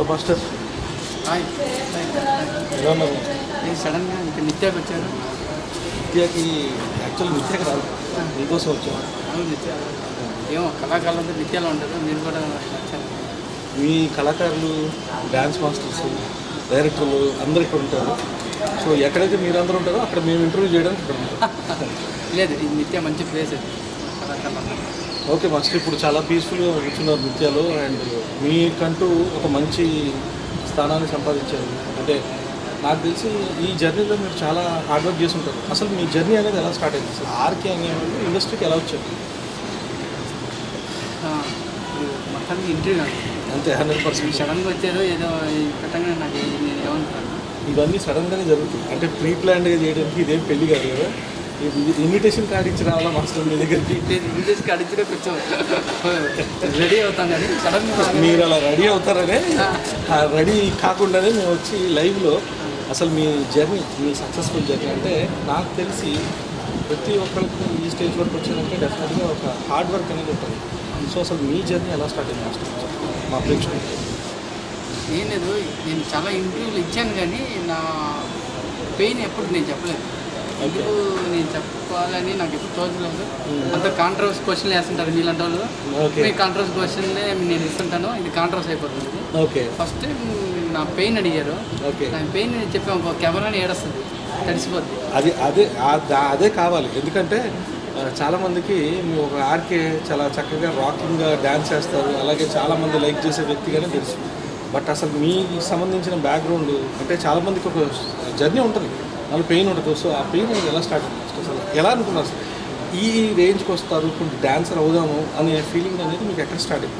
Master hi ఎలా ఉన్నారు? నేను సడన్గా ఇక్కడ నిత్యాకి వచ్చాను. నిత్యకి యాక్చువల్ నిత్యకి రాదు, మీకోసం వచ్చాను. అవును నిత్య ఏమో కళాకారులంతా నిత్యాలో ఉంటారు, మీరు కూడా వచ్చారు. మీ కళాకారులు, డ్యాన్స్ మాస్టర్స్, డైరెక్టర్లు అందరూ ఇక్కడ ఉంటారు. సో ఎక్కడైతే మీరందరూ ఉంటారో అక్కడ మేము ఇంటర్వ్యూ చేయడానికి ఇక్కడ ఉంటాం. లేదు ఈ నిత్య మంచి ప్లేస్ అది కళాకారులంతా. ఓకే మాస్టర్, ఇప్పుడు చాలా పీస్ఫుల్గా కూర్చున్నారు నిత్యాలు. అండ్ మీకంటూ ఒక మంచి స్థానాన్ని సంపాదించారు. అంటే నాకు తెలిసి ఈ జర్నీలో మీరు చాలా హార్డ్ వర్క్ చేసి ఉంటారు. అసలు మీ జర్నీ అనేది ఎలా స్టార్ట్ అయింది? అసలు ఆర్కే అనేవాళ్ళు ఇండస్ట్రీకి ఎలా వచ్చారు? మొత్తానికి ఇంటర్వ్యూ అంతే 100%. సడన్గా వచ్చారు, ఏదో పెట్టంగానే నాకు నేను ఏమనుకున్నాను. ఇవన్నీ సడన్గానే జరుగుతుంది. అంటే ప్రీ ప్లాన్డ్గా చేయడానికి ఇదేం పెళ్లి కాదు కదా. ఇన్విటేషన్ కార్డ్ ఇచ్చి రావాలా మాస్టర్ మీ దగ్గరికి? ఇంగ్లీష్ అడిగితే కొంచెం రెడీ అవుతాం కానీ సడన్గా మీరు అలా రెడీ అవుతారనే, రెడీ కాకుండానే మేము వచ్చి లైవ్లో అసలు మీ జర్నీ, మీ సక్సెస్ఫుల్ జర్నీ అంటే నాకు తెలిసి ప్రతి ఒక్కరికి ఈ స్టేజ్ వరకు వచ్చారంటే డెఫినెట్గా ఒక హార్డ్ వర్క్ అనేది ఉంటుంది. సో అసలు మీ జర్నీ ఎలా స్టార్ట్ అయింది మాస్టర్ మా ప్రేక్షకులు? ఏం లేదు, నేను చాలా ఇంటర్వ్యూలు ఇచ్చాను కానీ నా పెయిన్ ఎప్పుడు నేను చెప్పలేదు. ఎందుకు నేను చెప్పాలని నాకు ఎప్పుడు తోచలేదు. అంత కాంట్రవర్సీ క్వశ్చన్లు వేస్తుంటారు మీలాంటి వాళ్ళు. మీ కాంట్రవర్సీ క్వశ్చన్లే నేను ఇస్తుంటాను, ఇది కాంట్రవర్సీ అయిపోతుంది. ఓకే, ఫస్ట్ టైం నా పెయిన్ అడిగారు. నా పెయిన్ చెప్పాము, ఒక కెమెరాని ఏడుస్తుంది, తడిసిపోద్ది. అదే కావాలి. ఎందుకంటే చాలామందికి మీ ఒక ఆర్కే చాలా చక్కగా రాకింగ్గా డ్యాన్స్ చేస్తారు, అలాగే చాలామంది లైక్ చేసే వ్యక్తిగానే తెలుసు. బట్ అసలు మీకు సంబంధించిన బ్యాక్గ్రౌండ్ అంటే చాలామందికి ఒక జర్నీ ఉంటుంది, వాళ్ళ పెయిన్ ఉంటుంది. సో ఆ పెయిన్ అనేది ఎలా స్టార్ట్ అయింది అసలు? ఎలా అనుకున్నారు అసలు ఈ రేంజ్కి వస్తారు, కొంచెం డ్యాన్సర్ అవుదాము అనే ఫీలింగ్ అనేది మీకు ఎక్కడ స్టార్ట్ అయింది?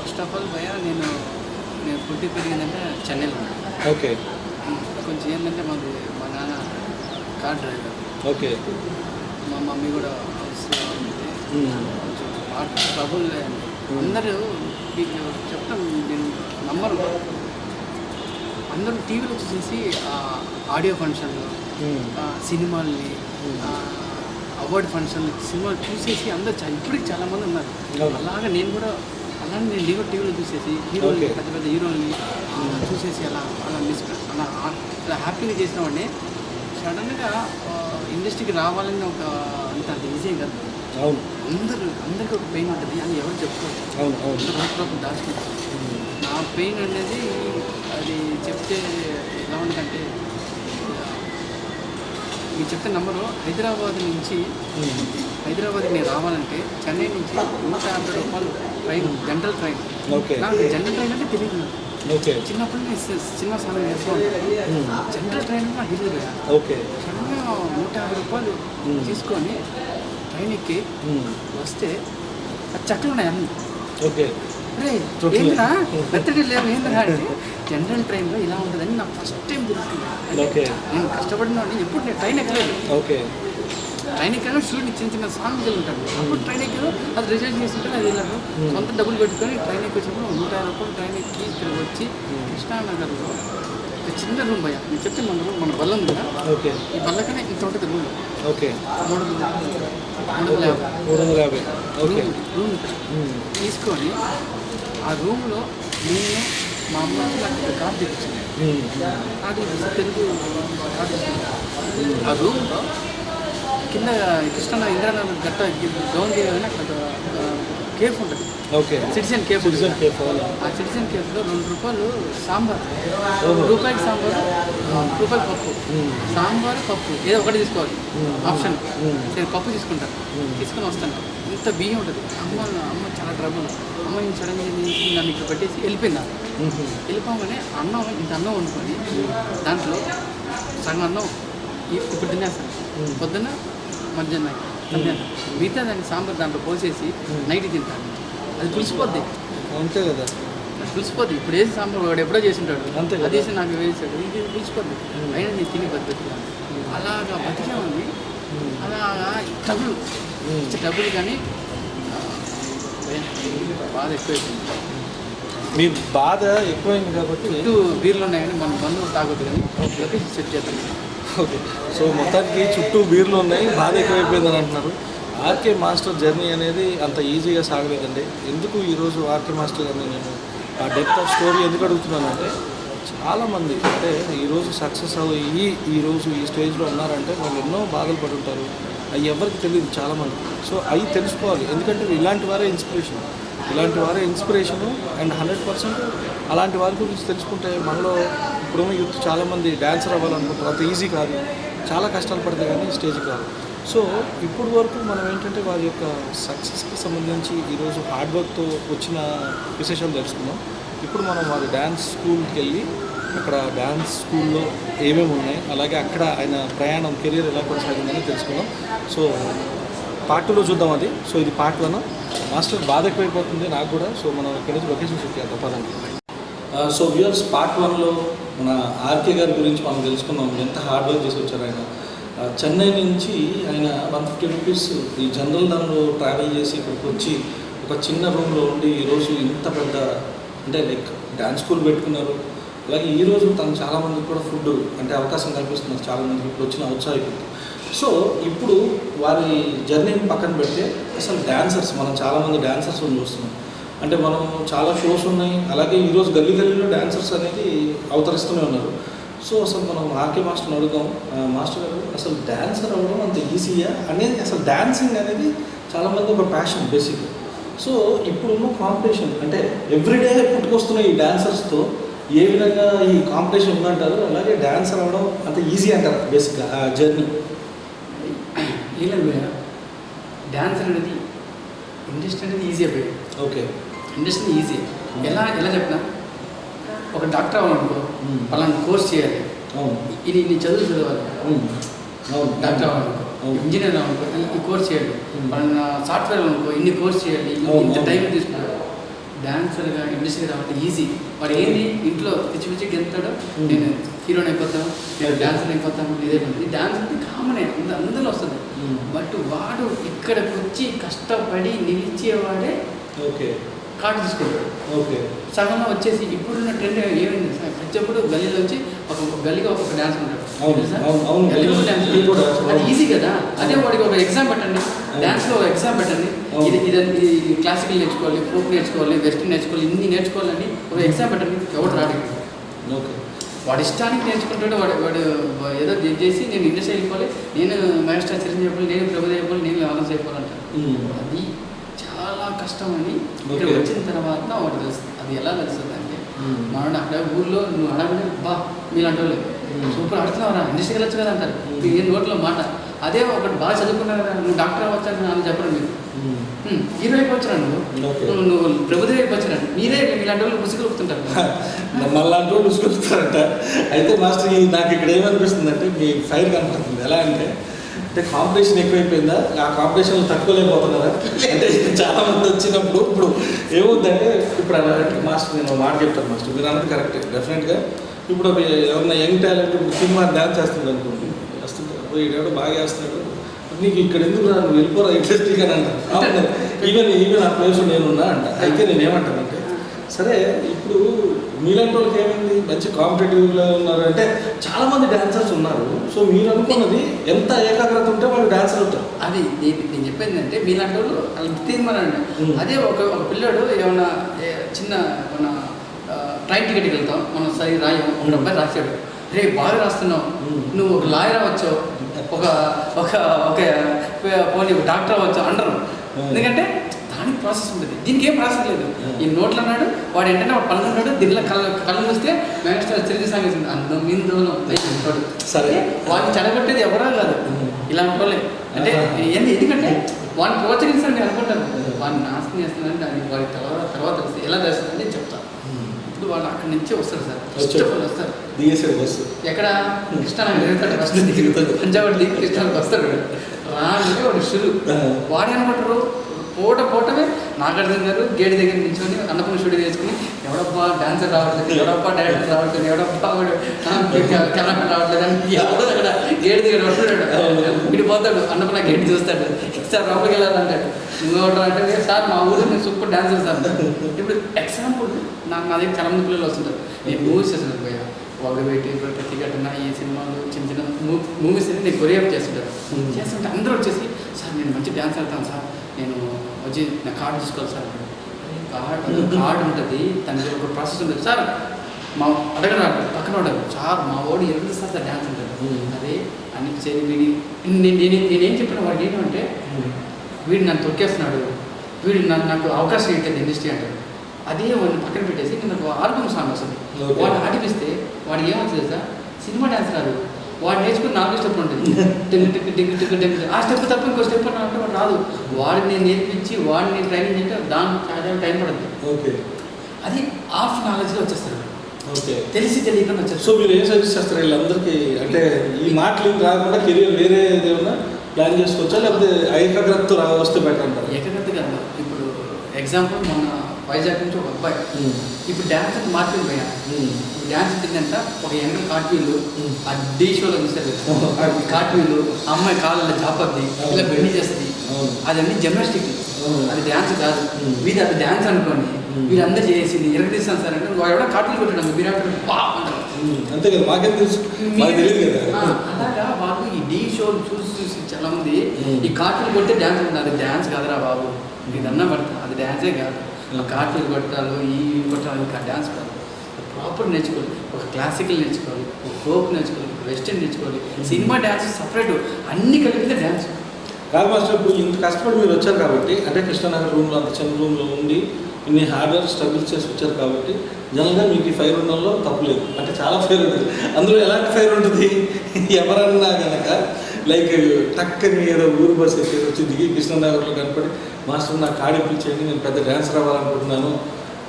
ఫస్ట్ ఆఫ్ ఆల్ భయ నేను పుట్టి పెరిగిందంటే చెన్నైలో. ఓకే, కొంచెం ఏంటంటే మా నాన్న కార్ డ్రైవర్. ఓకే, మా మమ్మీ కూడా హౌస్లో ఉంటుంది. కొంచెం ట్రబుల్. అందరూ మీకు చెప్తాం, నేను నమ్మరు. అందరూ టీవీలో చూసేసి ఆడియో ఫంక్షన్లు, సినిమాల్ని, అవార్డు ఫంక్షన్లు, సినిమాలు చూసేసి అందరు ఇప్పటికి చాలామంది ఉన్నారు. అలాగా నేను కూడా టీవీలో చూసేసి హీరోల్ని, పెద్ద పెద్ద హీరోల్ని చూసేసి అలా హ్యాపీగా చేసిన వాడిని. సడన్గా ఇండస్ట్రీకి రావాలని ఒక అంత ఈజీ కాదు. అవును, అందరికీ ఒక పెయిన్ ఉంటుంది, అని ఎవరు చెప్పుకోవాలి. అవును, దాచుకుంటారు. నా పెయిన్ అనేది అది చెప్తే ఎలా ఉందంటే, మీరు చెప్తే నంబరు, హైదరాబాద్కి నేను రావాలంటే చెన్నై నుంచి 150 రూపాయలు ట్రైన్, జనరల్ ట్రైన్. నాకు జనరల్ ట్రైన్ అంటే తెలియదు. చిన్నప్పుడు నేను సినిమా సాధన చేస్తూ ఉంటాను. జనరల్ ట్రైన్ నాకు తెలియదు. సడన్గా 150 రూపాయలు తీసుకొని ట్రైన్ ఎక్కి వస్తే అది చక్కలు ఉన్నాయి అన్నీ. అరే ఏంద్రా మెత్తడి లేవు, ఏంద్రా అంటే జనరల్ ట్రైన్లో ఇలా ఉంటుందని నాకు ఫస్ట్ టైం తెలుస్తుంది. నేను కష్టపడిన ఎప్పుడు నేను ట్రైన్ ఎక్కలేదు. ట్రైన్ ఎక్కాను, షూటింగ్ చిన్న సాంగ్స్ ఉంటాను. అప్పుడు ట్రైన్ ఎక్కాను, అది రిజర్వ్ చేసుకుంటే అది వెళ్ళాను. సొంత డబ్బులు పెట్టుకొని ట్రైన్ ఎక్కి వచ్చినప్పుడు 150 రూపాయలు ట్రైన్ ఎక్కి ఇక్కడికి వచ్చి కృష్ణానగర్లో ఒక చిన్న రూమ్ భయ. నేను చెప్తే మన బల్ల ఉంది కదా, ఈ బల్లకనే ఇంత ఉంటుంది రూమ్. 350 రూమ్ తీసుకొని ఆ రూమ్లో నేను మా అమ్మకి నాకు కార్డు తెప్పించింది. తెలుగు కార్డు తెప్పించింది. ఆ రూమ్లో కింద కృష్ణ ఇంద్రానగర్ గట్ట డౌన్ చేయగానే అక్కడ కేఫ్ ఉంటుంది. Citizen cafe. ఆ సిటిజన్ కేఫ్లో 2 రూపాయలు సాంబార్, రూపాయికి సాంబార్, రూపాయికి పప్పు, సాంబార్ పప్పు ఏదో ఒకటి తీసుకోవాలి ఆప్షన్. సరే పప్పు తీసుకుంటాను, తీసుకొని వస్తాను. ఇంత బియ్యం ఉంటుంది. అమ్మ చాలా ట్రబుల్. అమ్మ నేను సడన్గా నన్ను ఇక్కడ పెట్టేసి వెళ్ళిపోయిందా. వెళ్ళిపోగానే అన్నం, ఇంత అన్నం వండుకొని దాంట్లో సగం అన్నం ఇప్పుడు తినేస్తాను, పొద్దున్న మధ్యాహ్నం మిగతా దాన్ని సాంబార్ దాంట్లో పోసేసి నైట్ తింటాను. అది పులిసిపోద్ది. అంతే కదా, పులిసిపోద్ది. ఇప్పుడు వేసి సాంబార్ వాడు ఎప్పుడో చేసి ఉంటాడు, అది వేసి నాకు వేసాడు, ఇది పులిసిపోద్ది. అయినా నేను తిని బతుకుతాను. అలాగా బతికేవాడిని. అలాగా డబ్బులు కానీ బాధ ఎక్కువైపోయింది. మీ బాధ ఎక్కువైంది కాబట్టి చుట్టూ బీర్లు ఉన్నాయి కానీ మన బంధువులు తాగొద్దు కానీ లొకేషన్ సెట్ చేద్దాం. ఓకే, సో మొత్తానికి చుట్టూ బీర్లు ఉన్నాయి, బాధ ఎక్కువైపోయిందని అంటున్నారు. ఆర్కే మాస్టర్ జర్నీ అనేది అంత ఈజీగా సాగలేదండి. ఎందుకు ఈరోజు ఆర్కే మాస్టర్ గారిని నేను ఆ డెప్త్ ఆఫ్ స్టోరీ ఎందుకు అడుగుతున్నానంటే చాలామంది అంటే ఈరోజు సక్సెస్ అయ్యి ఈరోజు ఈ స్టేజ్లో ఉన్నారంటే వాళ్ళు ఎన్నో బాధలు పడి ఉంటారు. అవి ఎవరికి తెలియదు చాలామంది. సో అవి తెలుసుకోవాలి, ఎందుకంటే ఇలాంటి వారే ఇన్స్పిరేషను అండ్ 100% అలాంటి వారి గురించి తెలుసుకుంటే మనలో ఇప్పుడున్న యూత్ చాలామంది డ్యాన్సర్ అవ్వాలనుకుంటారు. అంత ఈజీ కాదు, చాలా కష్టాలు పడితే కానీ స్టేజ్కి కాదు. సో ఇప్పుడు వరకు మనం ఏంటంటే వారి యొక్క సక్సెస్కి సంబంధించి ఈరోజు హార్డ్ వర్క్తో వచ్చిన విశేషాలు తెలుసుకున్నాం. ఇప్పుడు మనం వారి డ్యాన్స్ స్కూల్కి వెళ్ళి అక్కడ డ్యాన్స్ స్కూల్లో ఏమేమి ఉన్నాయి, అలాగే అక్కడ ఆయన ప్రయాణం కెరీర్ ఎలా కొనసాగిందని తెలుసుకున్నాం. సో పార్ట్ 2లో చూద్దాం అది. సో ఇది పార్ట్ 1. మాస్టర్ బాధ ఎక్కువైపోతుంది నాకు కూడా. సో మనం ఇక్కడ నుంచి లొకేషన్ షిఫ్ట్ చేద్దాం పదండి. సో వ్యూవర్స్, పార్ట్ 1లో మన ఆర్కే గారి గురించి మనం తెలుసుకున్నాం. ఎంత హార్డ్ వర్క్ చేసి వచ్చారు ఆయన. చెన్నై నుంచి ఆయన 150 రూపీస్ ఈ జనరల్ దానిలో ట్రావెల్ చేసి ఇక్కడికి వచ్చి ఒక చిన్న రూమ్లో ఉండి ఈరోజు ఇంత పెద్ద అంటే లైక్ డ్యాన్స్ స్కూల్ పెట్టుకున్నారు. అలాగే ఈరోజు తను చాలామందికి కూడా ఫుడ్ అంటే అవకాశం కల్పిస్తున్నారు. చాలామందికి ఇప్పుడు వచ్చిన ఔత్సాహికులు. సో ఇప్పుడు వారి జర్నీని పక్కన పెడితే అసలు డ్యాన్సర్స్, మనం చాలామంది డ్యాన్సర్స్ చూస్తున్నాం. అంటే మనం చాలా షోస్ ఉన్నాయి, అలాగే ఈరోజు గల్లీలో డ్యాన్సర్స్ అనేది అవతరిస్తూనే ఉన్నారు. సో అసలు మనం ఆర్కే మాస్టర్ని అడుగుదాం, మాస్టర్ గారు అసలు డ్యాన్సర్ అవ్వడం అంత ఈజీయా అనేది, అసలు డ్యాన్సింగ్ అనేది చాలామంది ఒక ప్యాషన్ బేసిక్. సో ఇప్పుడున్న కాంపిటీషన్ అంటే ఎవ్రీడే పుట్టుకొస్తున్న ఈ డాన్సర్స్తో ఏ విధంగా ఈ కాంపిటీషన్ ఉందంటారు, అలాగే డాన్సర్ అవ్వడం అంత ఈజీ అంటారు బేసిక్గా ఆ జర్నీ? ఇలా డ్యాన్సర్ అనేది ఇండస్ట్రీ అనేది ఈజీ అయిపోయింది. ఓకే, ఇండస్ట్రీ ఈజీ ఎలా చెప్పినా ఒక డాక్టర్ అవ్వాలనుకో పలానా కోర్స్ చేయాలి, ఇది నీ చదవాలి, డాక్టర్ అవ్వాలనుకో, ఇంజనీర్ అవ్వాలనుకో ఈ కోర్స్ చేయాలి, పలానా సాఫ్ట్వేర్ అనుకో ఇన్ని కోర్స్ చేయాలి, ఇంత టైం తీసుకున్నాడు. డాన్సర్గా ఇండస్ట్రీ రావడం ఈజీ. వాడు ఏంటి ఇంట్లో పిచ్చి పిచ్చికి వెళ్తాడు, నేను హీరోని అయిపోతాను, నేను డాన్సర్ అయిపోతాను, ఇదే డాన్స్ అంటే కామనే అందరిలో వస్తుంది. బట్ వాడు ఇక్కడికి వచ్చి కష్టపడి నిలిచేవాడే ఓకే కార్డు తీసుకుంటాడు. ఓకే, సగంలో వచ్చేసి ఇప్పుడున్న ట్రెండ్ ఏమైంది సార్, ప్రతిప్పుడు గల్లీలో వచ్చి ఒక గల్లీగా ఒక్కొక్క డ్యాన్స్ ఉంటాడు. అది ఈజీ కదా. అదే వాడికి ఒక ఎగ్జామ్ పెట్టండి, డ్యాన్స్లో ఒక ఎగ్జామ్ పెట్టండి, ఇది క్లాసికల్ నేర్చుకోవాలి, ఫోక్ నేర్చుకోవాలి, వెస్టర్న్ నేర్చుకోవాలి, ఇన్ని నేర్చుకోవాలని ఒక ఎగ్జామ్ పెట్టండి. ఎవడు రాడు. ఓకే, వాడి ఇష్టానికి నేర్చుకుంటాడు. వాడు ఏదో చేసి నేను ఇండస్ట్రీ అయిపోవాలి, నేను మెగాస్టార్ చిరంజీవి అయిపోవాలి, నేను ప్రభుదేవ్ అయిపోవాలి, నేను అనౌన్స్ అయిపోవాలంటాను. అది చాలా కష్టం అని ఇక్కడ వచ్చిన తర్వాత వాడు తెలుస్తుంది. అది ఎలా తెలుస్తుంది అంటే మనం అక్కడ ఊర్లో నువ్వు అడగనే బా మీలాంటి వాళ్ళు సూపర్ ఆడుతున్నావురా, ఇండస్ట్రీకి వెళ్ళొచ్చు కదా అంటారు. ఏ నోట్లో మాట. అదే ఒకటి బాగా చదువుకున్నారు కదా, నువ్వు డాక్టర్ అవ్వచ్చు అని చెప్పరు. మీరు హీరో అయిపోవచ్చురా, నువ్వు ప్రభుదేవి అయిపోవచ్చురా, మీరే ఇలాంటి వాళ్ళు ముసుగులుపుతుంటారు. మళ్ళాంటి వాళ్ళు ముసుగులుపుతారంట. అయితే మాస్టర్ నాకు ఇక్కడ ఏమనిపిస్తుంది అంటే మీ ఫైర్ కనపడుతుంది. ఎలా అంటే కాంపిటీషన్ ఎక్కువైపోయిందా, ఆ కాంపిటీషన్లో తట్టుకోలేకపోతున్నారా అంటే చాలామంది వచ్చినప్పుడు ఇప్పుడు ఏమవుతుందంటే ఇప్పుడు అలాంటి మాస్టర్ నేను మాట చెప్తాను మాస్టర్, మీరు అన్నది కరెక్టే డెఫినెట్గా. ఇప్పుడు ఎవరన్నా యంగ్ టాలెంట్ ఇప్పుడు సినిమా డ్యాన్స్ చేస్తుంది అనుకోండి, వస్తుంటారు ఈడెవడో బాగా చేస్తున్నాడు, నీకు ఇక్కడ ఎందుకు రా, నువ్వు వెళ్ళిపోరా ఇంట్రెస్టింగ్ అని అంటారు. ఈవెన్ ఆ ప్లేస్లో నేనున్నా అంట. అయితే నేనేమంటానంటే సరే ఇప్పుడు మీలాంటి వాళ్ళకి ఏమైంది, మంచి కాంపిటేటివ్లో ఉన్నారు అంటే చాలామంది డాన్సర్స్ ఉన్నారు. సో మీరు అనుకున్నది ఎంత ఏకాగ్రత ఉంటే వాళ్ళు డాన్సర్ అవుతారు. అది నేను చెప్పేది అంటే మీలాంటి వాళ్ళు వాళ్ళకి తీర్మానండి. అదే ఒక పిల్లాడు ఏమన్నా చిన్న మన ట్రైన్ టికెట్కి వెళ్తాం, మనం సరి రాయం, ఒక అబ్బాయి రాశాడు, రే బాగా రాస్తున్నావు, నువ్వు ఒక లాయర్ అవ్వచ్చు, ఒక ఒక ఒక పోనీ డాక్టర్ అవ్వచ్చు అంటారు. ఎందుకంటే దానికి ప్రాసెస్ ఉంటుంది, దీనికి ఏం ప్రాసెస్ లేదు. ఈ నోట్లు అన్నాడు వాడు ఏంటంటే వాడు పనుకున్నాడు, దీనిలో కళ్ళు వస్తే మెగాస్టార్ చిరంజీవి సాంగ్ అందం మీందోలో ఉంటాడు. సరే వాడిని చెడగొట్టేది ఎవరో కాదు, ఇలాంటి వాళ్ళే. అంటే ఎందుకంటే వాడిని ప్రోత్సహిస్తాను నేను అనుకుంటాను, వాడిని నాశనం చేస్తున్నాను దానికి వాడి తర్వాత తెలుస్తుంది. ఎలా తెలుస్తుంది అని చెప్తాను. ఇప్పుడు వాళ్ళు అక్కడి నుంచే వస్తారు సార్, ఫస్ట్ ఆఫ్ ఆల్ వస్తారు బస్సు ఎక్కడ కృష్ణానగర్ ఫస్ట్ పంజాబ్ దిగి కృష్ణానికి వస్తాడు. రాగానే వాడు షురు వాడు ఏమంటారు పోటమే నాగార్జున గారు గేట్ దగ్గర నిల్చొని అన్నపూర్ణ స్టూడియో చేసుకుని ఎవడబ్బా డాన్సర్ రావట్లేదు, ఎవడబ్బా డైరెక్టర్ రావట్లేదు, ఎవడబ్బా కెమెరా రావట్లేదు అని ఎవడో అక్కడ గేట్ దగ్గర వస్తున్నాడు. వీడు పోతాడు, అన్నపూర్ణ గేట్ చూస్తాడు, సార్ లోపలికి వెళ్ళాలంటాడు. నువ్వు అంటే సార్ మా ఊరు నేను సూపర్ డాన్సర్ సార్. ఇప్పుడు ఎగ్జాంపుల్ నా దగ్గర చాలా మంది పిల్లలు వస్తుంటారు, నేను మూవీస్ చేస్తున్నాను పోయా ఒకవేటి ప్రతి ఘటన ఈ సినిమాలు చిన్న చిన్న మూవీస్ అనేది నేను కొరియోగ్రాఫ్ చేస్తుంటే అందరూ వచ్చేసి సార్ నేను మంచి డ్యాన్స్ ఆడతాను సార్, నేను వచ్చి నా కార్డు తీసుకోవాలి సార్. కార్డు ఉంటుంది, దానికి ఒక ప్రాసెస్ ఉంటుంది. సార్ మా అడగరాడు పక్కన వాడు, సార్ మా వాడు ఎంత సార్ డ్యాన్స్ ఉంటుంది అదే అని సరే నేనేం చెప్పిన వాడు ఏంటంటే వీడు నన్ను తొక్కేస్తున్నాడు, వీడు నాకు అవకాశం ఏంటంటే ఇండస్ట్రీ అంటారు. అదే వాడిని పక్కన పెట్టేసి నాకు ఆల్బమ్ సాంగ్ వస్తుంది, వాడు ఆడిపిస్తే వాడు ఏమవుతుంది సార్ సినిమా డ్యాన్స్ రాదు, వాడు నేర్చుకుని 4 స్టెప్ ఉంటుంది, టింగ్ టింగ్ టింగ్ టింగ్ టింగ్ ఆ స్టెప్ తప్ప ఇంకో స్టెప్ అంటే వాడు రాదు. వాడిని నేర్పించి వాడిని ట్రైనింగ్ చేస్తే దానికి చాలా టైం పడుతుంది. ఓకే, అది హాఫ్ నాలెడ్జ్లో వచ్చేస్తారు. ఓకే, తెలిసి తెలియకుండా వచ్చేస్తారు. సో మీరు ఏం సజెస్ట్ చేస్తారు వీళ్ళందరికీ? అంటే ఈ మాటలు రాకుండా కెరీర్ వేరే ఏమైనా ప్లాన్ చేసుకోవచ్చా, లేకపోతే ఏకాగ్రతతో వస్తే బెటర్ అంటారు? ఏకాగ్రత కాదు. ఇప్పుడు ఎగ్జాంపుల్ మొన్న వైజాగ్ నుంచి ఒక అబ్బాయి ఇప్పుడు డ్యాన్స్ అని మార్కెట్ పోయా, డ్యాన్స్ తిందంట ఒక ఎంగల్ కార్ట్వీళ్ళు ఆ డీ షోలో చూసారు, కార్ట్వీళ్ళు అమ్మాయి కాళ్ళలో జాపద్ది ఇలా బెండి చేస్తుంది, అదన్నీ జిమ్నాస్టిక్, అది డ్యాన్స్ కాదు. వీళ్ళు అది డ్యాన్స్ అనుకోని వీళ్ళందరూ చేసింది ఎరగదీస్తాను సార్ అంటే వాడు ఎవడో కార్టూన్ కొట్టడం విరాట్ అంటారు. అంతే కదా, మాకేం తెలుసు, తెలియదు కదా. అలాగా బాబు ఈ డీ షోలు చూసి చాలా మంది ఈ కార్టూన్ కొట్టే డ్యాన్స్ ఉంటుంది, అది డ్యాన్స్ కాదురా బాబు, ఇదన్నా పడతా అది డ్యాన్సే కాదు. కార్టూన్ కొట్టాలు ఈ కొట్టాలి ఇంకా డ్యాన్స్ కాదు. ప్రాపర్ నేర్చుకోవాలి, ఒక క్లాసికల్ నేర్చుకోవాలి, ఒక ఫోక్ నేర్చుకోవాలి, ఒక వెస్టర్న్ నేర్చుకోవాలి, సినిమా డ్యాన్స్ సపరేట్ అన్ని కలిపితే డ్యాన్స్ కాదు మాస్టర్. ఇప్పుడు ఇంత కష్టపడి మీరు వచ్చారు కాబట్టి, అంటే కృష్ణానగర్ రూమ్లో అంత చిన్న రూమ్లో ఉండి ఇన్ని హార్డ్ వర్క్ స్ట్రగుల్స్ చేసి వచ్చారు కాబట్టి జనరల్గా మీకు ఈ ఫైర్ ఉండడంలో తప్పులేదు. అంటే చాలా ఫైర్ ఉంటుంది, అందులో ఎలాంటి ఫైర్ ఉంటుంది, ఎవరన్నా కనుక లైక్ టక్కని ఏదో ఊరు బస్ అయితే వచ్చి దిగి కృష్ణానగర్లో కనపడి మాస్టర్ నాకు ఆడిపించేయండి నేను పెద్ద డ్యాన్సర్ అవ్వాలనుకుంటున్నాను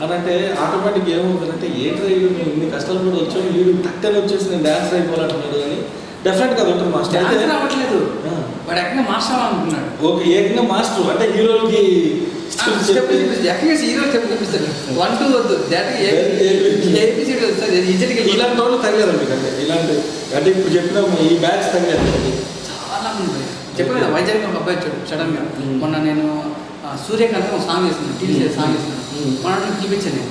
అని అంటే ఆటోమేటిక్గా ఏమవుతుందంటే ఏంటో వీడు మేము ఇన్ని కష్టాలు కూడా వచ్చాము, వీడు టక్కని వచ్చేసి నేను డ్యాన్సర్ అయిపోవాలంటున్నాడు అని డెఫినెట్గా అది ఉంటుంది మాస్టర్. అయితే రావట్లేదు, వాడు ఏకంగా మాస్టర్ అనుకున్నాడు. ఓకే, ఏకంగా మాస్టర్ అంటే హీరోలకి హీరో స్టెప్ చూపిస్తాడు, 1 2 వద్దు ఇలాంటి వాళ్ళు తగ్గలేదు మీకు? ఇలాంటి అంటే ఇప్పుడు చెప్పిన ఈ బ్యాచ్ తగ్గలేదు చాలా మంది చెప్పాను కదా. వైజాగ్ ఒక అబ్బాయి వచ్చాడు సడన్గా మొన్న, నేను సూర్యకాంత్ ఒక సాంగ్ చేస్తున్నాను, టీవీ సాంగ్ చేస్తున్నాను, మన చూపించాను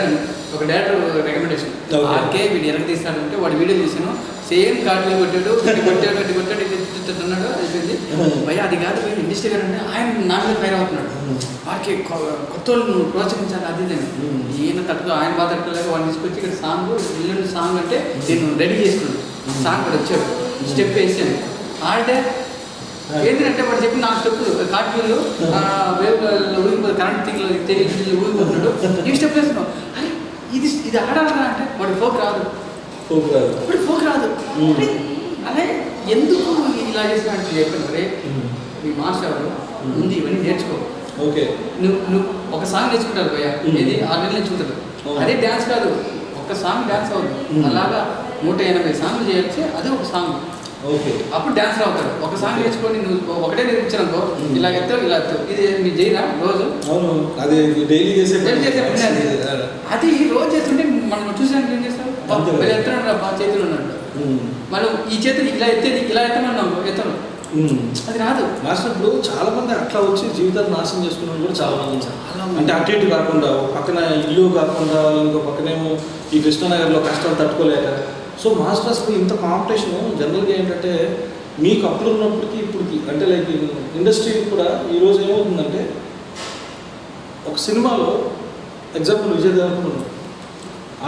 నేను ఒక డైరెక్టర్ రికమెండేషన్ ఆర్కే వీడు ఎరగ తీస్తాడంటే వాడు వీడియో చూసాను, సేమ్ కార్డులు కొట్టాడు అన్నాడు, అయిపోయింది భయ అది కాదు పోయి ఇండస్ట్రీ గారు అంటే ఆయన నా మీద ఫైర్ అవుతున్నాడు, వాడికి కొత్త వాళ్ళు నువ్వు ప్రోత్సహించాలి అది ఇది ఈయన తట్టుకో ఆయన బాగా తట్టుకోలేక వాడిని తీసుకొచ్చి ఇక్కడ సాంగ్ ఇల్లు సాంగ్ అంటే నేను రెడీ చేసుకున్నాను, సాంగ్ కూడా వచ్చాడు స్టెప్ వేసాను ఆడే ఏంటంటే వాడు చెప్పి 4 స్టెప్పులు కార్డులు ఊగిపోతుంది కరెంట్ తిరిగి ఊగిపోతున్నాడు, ఈ స్టెప్ వేస్తున్నావు ఇది ఆడాలన్నా అంటే వాడు ఫోక్ రాదు, ఇప్పుడు ఫోక్ రాదు. అదే ఎందుకు ఇలా చేసినట్టు చెప్పాను, అరే మీ మాస్టర్ ఎవరు ఉంది ఇవన్నీ నేర్చుకో. ఓకే, నువ్వు ఒక సాంగ్ నేర్చుకుంటారు భయ్య, ఇది 6 నెలలు నేర్చుకుంటారు, అదే డ్యాన్స్ కాదు, ఒక సాంగ్ డ్యాన్స్ అవుతుంది. అలాగా 180 సాంగ్లు చేయొచ్చు, అదే ఒక సాంగ్. ఓకే, అప్పుడు డాన్సర్ అవుతారు. ఒక సాంగ్ నేర్చుకొని నువ్వు ఒకటే నేర్పించానుకో, ఇలా ఎత్తావు ఇలా ఎత్తావు, ఇది మీరు చేయరా రోజు? అవును, అది డైలీ చేసే అది రోజు చేస్తుంటే మనం చూసానికి ఏం చేస్తాం, ఎత్తున్నాడు రా చేతులు ఉన్నాడు, మనం ఈ చేతులు ఇలా ఎత్తేది ఇలా ఎత్తమన్నాం ఎత్తను, అది రాదు. మాస్టర్ ఇప్పుడు చాలా మంది అట్లా వచ్చి జీవితాన్ని నాశనం చేసుకున్న కూడా చాలా మంది, అంటే అటు ఇటు కాకుండా పక్కన ఇల్లు కాకుండా ఇంకో పక్కనేమో ఈ కృష్ణానగర్లో కష్టాలు తట్టుకోలేక. సో మాస్టర్స్ ఇంత కాంపిటీషన్ జనరల్గా ఏంటంటే మీకు అప్పుడు ఉన్నప్పటికీ ఇప్పటికి అంటే లైక్ ఇండస్ట్రీ కూడా ఈరోజు ఏమవుతుందంటే ఒక సినిమాలో ఎగ్జాంపుల్ విజయ్ దేవరకొండ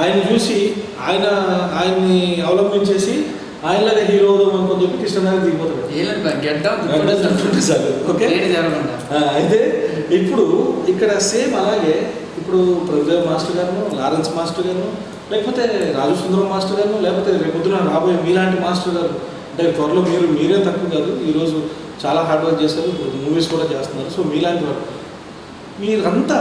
ఆయన చూసి ఆయన్ని అవలంబించేసి ఆయనలాగా హీరో అనుకొని చెప్పి కృష్ణానగర్ దిగిపోతాడు. ఓకే, అయితే ఇప్పుడు ఇక్కడ సేమ్ అలాగే ఇప్పుడు ప్రభుదేవ్ మాస్టర్ గారు, లారెన్స్ మాస్టర్ గారు, లేకపోతే రాజు సుందరం మాస్టర్ గారు, లేకపోతే రేపొద్దున రాబోయే మీలాంటి మాస్టర్ గారు, అంటే త్వరలో మీరే తక్కువ కాదు, ఈరోజు చాలా హార్డ్ వర్క్ చేస్తారు, ఇప్పుడు మూవీస్ కూడా చేస్తున్నారు. సో మీలాంటి వాళ్ళు మీరంతా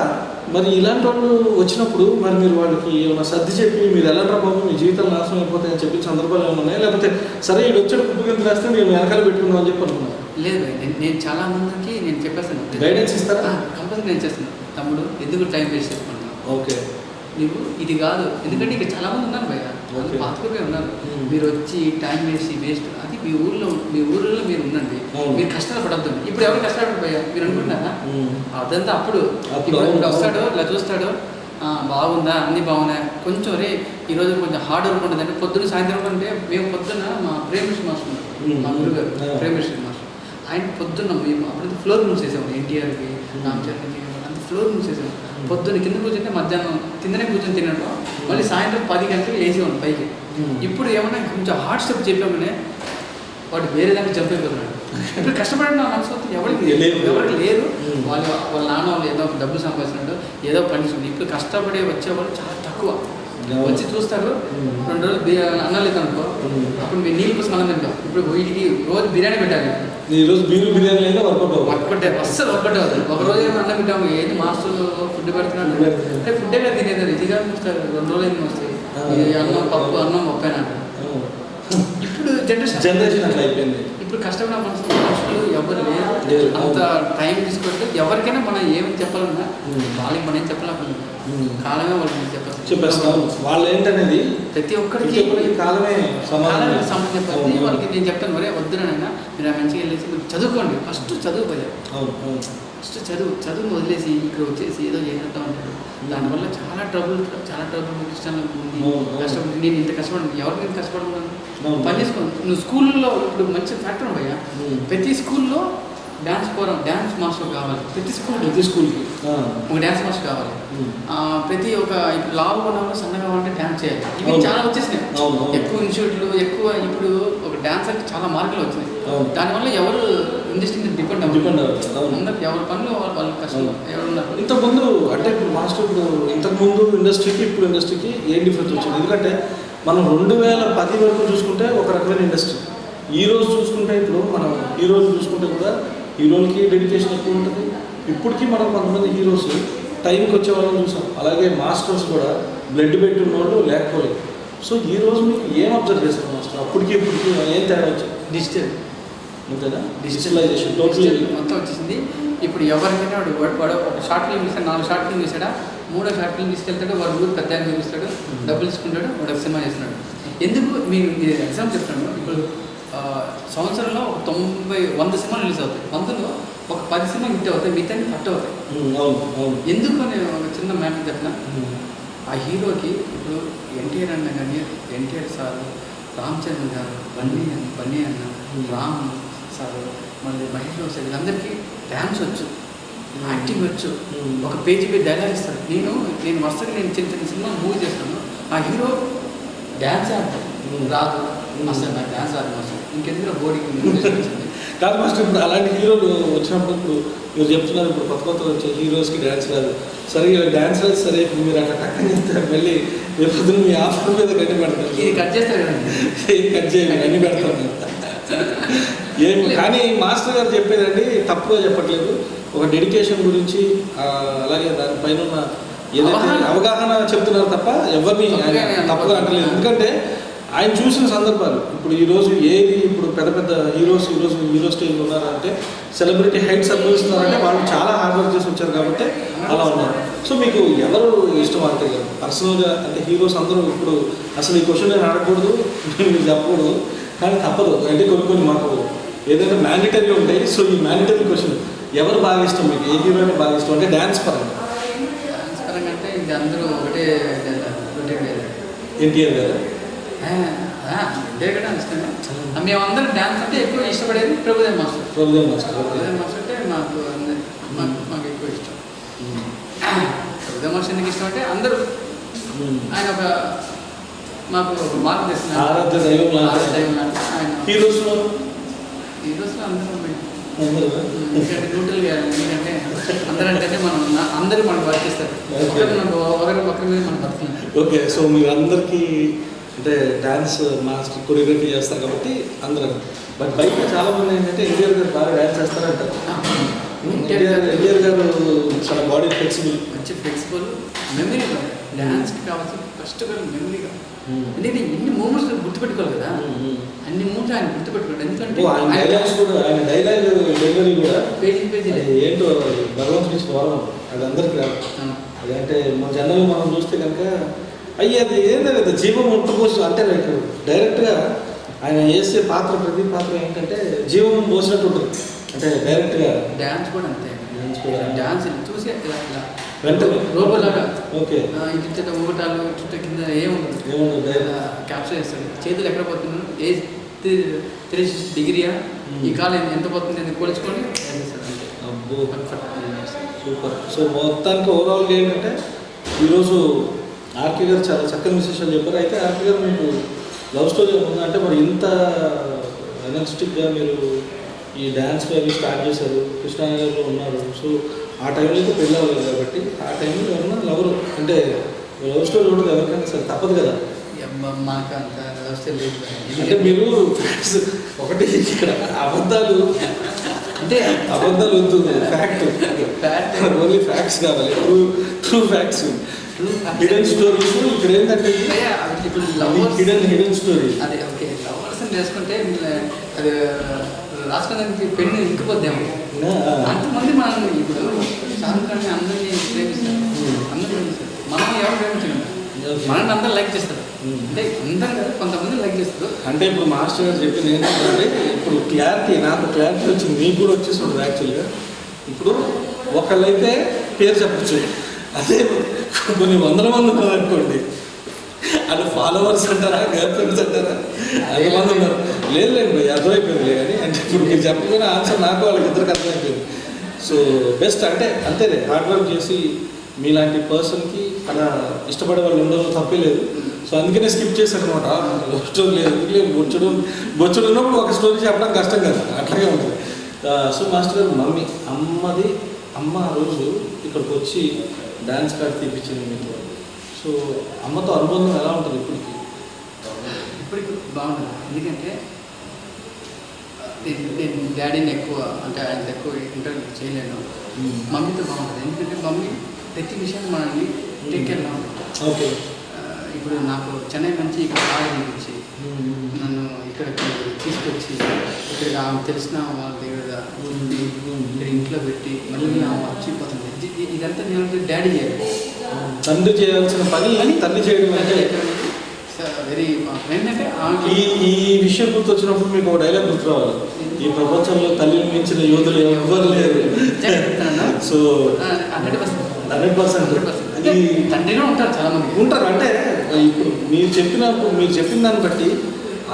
మరి ఇలాంటి వాళ్ళు వచ్చినప్పుడు మరి మీరు వాళ్ళకి ఏమైనా సర్ది చెప్పి మీరు ఎలాంటి బాబు మీ జీవితాలు నాశనం అయిపోతాయని చెప్పి సందర్భాలు ఏమైనా ఉన్నాయి, లేకపోతే సరే వీడు వచ్చాడు కుప్ప కింద రాస్తే నేను వెనకాల పెట్టుకున్నాను అని చెప్పి అనుకున్నాను? లేదు, నేను చాలా మందికి నేను చెప్పేస్తాను, గైడెన్స్ ఇస్తారా? కంపల్సరీ నేను చేస్తాను. తమ్ముడు ఎందుకు టైం వేస్ట్ చేసుకుంటున్నాను, ఓకే నీకు ఇది కాదు, ఎందుకంటే ఇక్కడ చాలా మంది ఉన్నారు భయ్య, పాతకుపోయి ఉన్నారు, మీరు వచ్చి టైం వేస్ట్ అది మీ ఊర్లో మీరు ఉండండి, మీరు కష్టాలు పడద్దు. ఇప్పుడు ఎవరు కష్టపడదు భయ్య, మీరు అనుకుంటున్నారా? అదంతా అప్పుడు వస్తాడు ఇలా చూస్తాడు, బాగుందా అన్నీ బాగున్నాయి, కొంచెం రే ఈరోజు కొంచెం హార్డ్ వర్క్ ఉంటుంది అంటే పొద్దున్న సాయంత్రం అంటే మేము పొద్దున్న మా ప్రేమేశ్వర మాస్టర్ ఉన్నారు, మా గురుగారు ప్రేమేశ్వర మాస్టర్, ఆయన పొద్దున్న మేము అప్పుడు ఫ్లోర్ రూమ్స్ వేసాము, ఎన్టీఆర్కి రామచరణ్కి అంత ఫ్లోర్ మూసేసాను. పొద్దున్న కింద కూర్చుంటే మధ్యాహ్నం కిందనే కూర్చొని తినడం, మళ్ళీ సాయంత్రం 10 గంటలకు ఏసీ ఉంది పైకి. ఇప్పుడు ఏమన్నా కొంచెం హార్డ్ స్టెప్ చెప్పామనే వాడు వేరే దానికి జంప్ అయిపోతున్నాడు. ఇప్పుడు కష్టపడిన మనసు ఎవరికి లేరు. వాళ్ళ నాన్న వాళ్ళు ఏదో డబ్బులు సంపాదించినట్టు ఏదో పండిస్తుంది. ఇప్పుడు కష్టపడే వచ్చేవాళ్ళు చాలా తక్కువ. వచ్చి చూస్తారు, 2 రోజులు అన్నం లేదు అనుకో, అప్పుడు మీరు నీళ్ళు కోసం అన్నం తింటాం. ఇప్పుడు వీటికి రోజు బిర్యానీ పెట్టాలి. ఈరోజు బిర్యానీ లేదా వర్కౌట్ అస్సలు వర్కౌట్ అవుతుంది. ఒక రోజు ఏమో అన్నం పెట్టాము, ఏది మాస్టర్ ఫుడ్ పెడుతున్నాడు అంటే ఫుడ్డే కదా తినేది. ఇదిగా వస్తారు 2 రోజులు ఏమి వస్తాయి, అన్నం పప్పైనా. ఇప్పుడు జనరేషన్ అట్లా అయిపోయింది. ఇప్పుడు కష్టపడిన మనుషులు ఎవరు లేరు, అంత టైం తీసుకోవట్లేదు. ఎవరికైనా మనం ఏమి చెప్పాలన్నా వాళ్ళకి మనం ఏం చెప్పలేకపోయింది. కాలమే వాళ్ళకి చెప్పేస్తాం. వాళ్ళు ఏంటనేది ప్రతి ఒక్కరికి కాలమే సమాధానం చెప్పాలి. వాళ్ళకి నేను చెప్తాను, మరే వద్దునైనా మీరు ఆ మంచిగా వెళ్ళేసి మీరు చదువుకోండి. ఫస్ట్ చదువుకోలేదు, ఫస్ట్ చదువును వదిలేసి ఇక్కడ వచ్చేసి ఏదో చేద్దాం అంటారు. దానివల్ల చాలా ట్రబుల్ క్రిస్టియన్లో ఉంది. కష్టపడి నేను ఇంత కష్టపడి ఎవరికి నేను కష్టపడుతున్నాను పని చేసుకోండి. నువ్వు స్కూల్లో ఇప్పుడు మంచి ఫ్యాక్టర్ ఉన్నాయా, ప్రతి స్కూల్లో డ్యాన్స్ మాస్టర్ కావాలి. ప్రతి స్కూల్కి ఒక డ్యాన్స్ మాస్టర్ కావాలి. ప్రతి ఒక లావు ఉన్నప్పుడు సన్నగా కావాలంటే డ్యాన్స్ చేయాలి. ఇవి చాలా వచ్చేసినాయి. ఎక్కువ ఇన్స్టిట్యూట్లు ఎక్కువ. ఇప్పుడు ఒక డ్యాన్సర్కి చాలా మార్కులు వచ్చినాయి. దానివల్ల ఎవరు ఇండస్ట్రీ డిపెండ్ అందరికి ఎవరి పనులు వాళ్ళు కష్టం ఎవరున్నారు. ఇంతకుముందు అంటే ఇప్పుడు మాస్టర్ ఇంతకుముందు ఇండస్ట్రీకి ఇప్పుడు ఇండస్ట్రీకి ఏం డిఫరెన్స్ వచ్చింది? ఎందుకంటే మనం 2010 వరకు చూసుకుంటే ఒక రకమైన ఇండస్ట్రీ. ఈ రోజు చూసుకుంటే ఇప్పుడు మనం హీరోలు చూసుకుంటే కూడా హీరోలకి డెడికేషన్ ఎక్కువ ఉంటుంది. ఇప్పటికీ మనం కొంతమంది హీరోస్ టైంకి వచ్చే వాళ్ళని చూసాం. అలాగే మాస్టర్స్ కూడా బ్లడ్ పెట్టున్న వాళ్ళు లేకపోలేదు. సో ఈ రోజు మీకు ఏం అబ్జర్వ్ చేస్తారు మాస్టర్? అప్పటికి ఇప్పటికి ఏం తేడా వచ్చింది? డిజిటల్ అంతేనా? డిజిటలైజేషన్ టోటల్ మొత్తం వచ్చేసింది. ఇప్పుడు ఎవరికైనా వాడు ఒక షార్ట్ ఫిల్మ్ ఇస్తాడు, 4 షార్ట్ ఫిల్మ్ తీసాడా, 3వ షార్ట్ ఫిల్మ్ తీసుకెళ్తాడు, వాడు ఊరు పెద్ద చూపిస్తాడు, డబ్బులు తీసుకుంటాడు, వాడు సినిమా చేస్తున్నాడు. ఎందుకు మీరు ఎగ్జాంపుల్ చెప్తాను. ఇప్పుడు సంవత్సరంలో 100 సినిమాలు రిలీజ్ అవుతాయి. 100లో ఒక 10 సినిమాలు హిట్ అవుతాయి, మిగతా కట్ అవుతాయి. ఎందుకు నేను ఒక చిన్న మ్యాటర్ చెప్పిన, ఆ హీరోకి ఇప్పుడు ఎన్టీఆర్ అన్న కానీ, ఎన్టీఆర్ సార్, రామచంద్ర గారు, బన్నీ అన్న, రామ్ సార్, మళ్ళీ మహేష్ బాబు సార్, వీళ్ళందరికీ డ్యాన్స్ వచ్చు, యాక్టింగ్ వచ్చు, ఒక పేజీ డైలాగ్ ఇస్తారు. నేను వరుసగా చిన్న సినిమా మూవీ చేస్తాను. ఆ హీరో డ్యాన్స్ ఆడతాడు, రాదు అసలు నాకు డ్యాన్స్ రాదు మాస్టర్, ఇంకెందుకు బోర్డింగ్ కాదు మాస్టర్. ఇప్పుడు అలాంటి హీరోలు వచ్చినప్పుడు ఇప్పుడు మీరు చెప్తున్నారు, ఇప్పుడు కొత్త వచ్చే హీరోస్కి డ్యాన్స్ రాదు. సరే డ్యాన్స్ రాదు, సరే ఇప్పుడు మీరు అట్లా టక్కని చెప్తారు, మళ్ళీ రేపు మీ ఆఫర్ మీద కట్టి పెడతారు. ఇది కట్ చేస్తారు కదండి, ఏం కట్ చేయాలి అన్ని పెడతారు. ఏం కానీ మాస్టర్ గారు చెప్పేదండి తప్పుగా చెప్పట్లేదు. ఒక డెడికేషన్ గురించి అలాగే దానిపైన ఉన్న ఏదైతే అవగాహన చెప్తున్నారు తప్ప ఎవరిని తప్పుగా అంటలేదు. ఎందుకంటే ఆయన చూసిన సందర్భాలు ఇప్పుడు ఈరోజు ఇప్పుడు పెద్ద హీరోస్ ఈరోజు హీరో స్టేజ్లో ఉన్నారంటే, సెలబ్రిటీ హైట్స్ అనుభవిస్తున్నారంటే వాళ్ళు చాలా హార్డ్ వర్క్ చేసి వచ్చారు కాబట్టి అలా ఉన్నారు. సో మీకు ఎవరు ఇష్టం అంటే పర్సనల్గా అంటే హీరోస్ అందరూ ఇప్పుడు అసలు ఈ క్వశ్చన్ నేను అడగకూడదు, మీరు చెప్పకూడదు, కానీ తప్పదు. అంటే కొన్ని మాకు ఏదైతే మ్యాండేటరీ ఉంటాయి. సో ఈ మ్యాండేటరీ క్వశ్చన్ ఎవరు బాగా ఇష్టం మీకు? ఏ హీరోని బాగా ఇష్టం అంటే డ్యాన్స్ పరంగా? అంటే ఇది అందరూ ఒకటే ఎన్టీఆర్ గారు ఇష్టమే. మేమందరం డ్యాన్స్ అంటే ఎక్కువ ఇష్టపడేది ప్రభుదేవ్ మాస్టర్ అంటే మాకు ఎక్కువ ఇష్టం. ప్రభుదేవ్ మాస్టర్ ఎందుకు ఇష్టం అంటే అందరూ ఆయన ఒక మాకు మార్పు చేస్తున్నారు. హీరోస్లో అందరూ న్యూట్రల్గా, ఎందుకంటే అందరంటే అందరూ మనకు వర్క్ చేస్తారు, ఒకరి మీద మనం వర్క్. ఓకే, సో మీరు అందరికీ అంటే డ్యాన్స్ మాస్టర్ కొరియోగ్రఫీ చేస్తారు కాబట్టి అందరూ. బట్ బయట చాలా మంది ఏంటంటే ఎన్టీఆర్ గారు బాగా డ్యాన్స్ చేస్తారంటారు. ఎన్టీఆర్ గారు చాలా బాడీ ఫ్లెక్సిబుల్, మంచి ఫ్లెక్సిబుల్, మెమరీ డ్యాన్స్కి కావాల్సిన ఫస్ట్ మెమరీగా. ఎందుకంటే ఎన్ని మూమెంట్స్ గుర్తుపెట్టుకోవాలి కదా, అన్ని మూమెంట్స్ ఆయన గుర్తుపెట్టుకోండి. ఎందుకంటే ఆయన డైలాగ్ డెలివరీ కూడా పేజీ ఏంటో భగవంతుడి ఇచ్చిన వరం, అది అందరికీ రాదు. అదంటే మన జనరల్ మనం చూస్తే కనుక అది ఏంటంటే జీవం ముట్టుకోవచ్చు అంటే లైక్ డైరెక్ట్గా ఆయన వేసే ప్రతి పాత్ర ఏంటంటే జీవం పోసినట్టు ఉంటుంది. అంటే డైరెక్ట్గా డ్యాన్స్ కూడా అంతే. డ్యాన్స్ చూసి వెంటనే రోబోలాగా ఓకే ఇటు ఊగటాలు చుట్టూ కింద ఏముండదు, క్యాప్చర్ చేస్తాడు. చేతులు ఎక్కడ పోతున్నాడు, ఏజ్ 360 డిగ్రీయా, ఈ కాలం ఎంత పోతుంది అని పోల్చుకొని అబ్బో. సూపర్. సో మొత్తానికి ఓవరాల్గా ఏంటంటే ఈరోజు ఆర్కే గారు చాలా చక్కని విశేషాలు చెప్పారు. అయితే ఆర్కే గారు మీకు లవ్ స్టోరీ ఉందా అంటే మరి ఇంత ఎనర్జెటిక్గా మీరు ఈ డ్యాన్స్ అవి స్టార్ట్ చేశారు, కృష్ణానగర్లో ఉన్నారు. సో ఆ టైంలో అయితే పెళ్ళి అవ్వలేదు కాబట్టి ఆ టైంలో ఎవరన్నా లవరు అంటే లవ్ స్టోరీ ఉండదు ఎవరికైనా సరే తప్పదు కదా. మాకు అంత వ్యవస్థ లేదు. అంటే మీరు ఒకటి ఇక్కడ అబద్ధాలు అంటే అబద్ధాలు వద్దు, ఫ్యాక్ట్ ఓన్లీ ఫ్యాక్ట్స్ కావాలి, ట్రూ ఫ్యాక్ట్స్. హిడెన్ స్టోరీస్ ఇక్కడ ఏంటంటే ఇప్పుడు హిడెన్ స్టోరీ అదే ఓకే లవర్స్ చేసుకుంటే అది రాసుకోవడానికి పెన్ను ఇంకిపోద్దేమో. అంతమంది మనం ఇప్పుడు షారుఖ్ ఖాన్ అందరినీ ప్రేమిస్తారు, అందరూ ప్రేమిస్తారు. మనం ఎవరు ప్రేమించడం మనల్ని అందరూ లైక్ చేస్తారు. అంటే అందరం కదా కొంతమంది లైక్ చేస్తారు. అంటే ఇప్పుడు మాస్టర్ గారు చెప్పింది ఏంటంటే ఇప్పుడు క్లారిటీ, నాకు క్లారిటీ వచ్చింది, మీకు కూడా వచ్చేసి ఉంటుంది యాక్చువల్గా. ఇప్పుడు ఒకళ్ళైతే పేరు చెప్పచ్చు, అదే కొన్ని వందల మంది ఉన్నారనుకోండి, అది ఫాలోవర్స్ అంటారా, గర్ల్ ఫ్రెండ్స్ అంటారా, 5 మంది ఉన్నారు. లేదు అర్థమైపోయింది కానీ అంటే ఇప్పుడు మీరు చెప్పకపోయినా ఆన్సర్ నాకు వాళ్ళకి ఇద్దరికి అర్థమైపోయింది. సో బెస్ట్ అంటే అంతేలే, హార్డ్ వర్క్ చేసి మీలాంటి పర్సన్కి అలా ఇష్టపడే వాళ్ళు ఉండడం తప్పే లేదు. సో అందుకనే స్కిప్ చేశాను అనమాట. లవ్ స్టోరీ లేదు, బొచ్చుడు ఉన్నప్పుడు ఒక స్టోరీ చెప్పడం కష్టం కదా, అట్లాగే ఉంటుంది. సో మాస్టర్ గారు అమ్మ ఆ రోజు ఇక్కడికి వచ్చి డ్యాన్స్ కార్డ్ తీపించింది మీకు. సో అమ్మతో అనుబంధం ఎలా ఉంటుంది ఇప్పటికి బాగుంటుంది. ఎందుకంటే నేను డాడీని ఎక్కువ అంటే ఆయన ఎక్కువ ఇంటర్వ్యూ చేయలేను. మమ్మీతో బాగుంటుంది. ఎందుకంటే మమ్మీ ప్రతి విషయాన్ని మనల్ని టేక్ కేర్లో ఉంటుంది. ఓకే. ఇప్పుడు నాకు చెన్నై నుంచి ఇక్కడ బాగా చూపించి నన్ను ఇక్కడికి తీసుకొచ్చి ఇక్కడ ఆమె తెలిసిన వాళ్ళ దగ్గర ఇక్కడ ఇంట్లో పెట్టి మళ్ళీ ఆమె మర్చిపోతుంది. ఇదంతా నేను డాడీ చేయాలి. తండ్రి చేయాల్సిన పని తల్లి చేయడం అంటే వెరీ ఏంటంటే ఈ విషయం గుర్తొచ్చినప్పుడు మీకు ఒక డైలాగ్ గుర్తు రావాలి, ఈ ప్రపంచంలో తల్లిని మించిన యోధులు ఎవ్వరు లేరు. సో 100% తండ్రిలో ఉంటారు, చాలా మంది ఉంటారు. అంటే ఇప్పుడు మీరు చెప్పిన దాన్ని బట్టి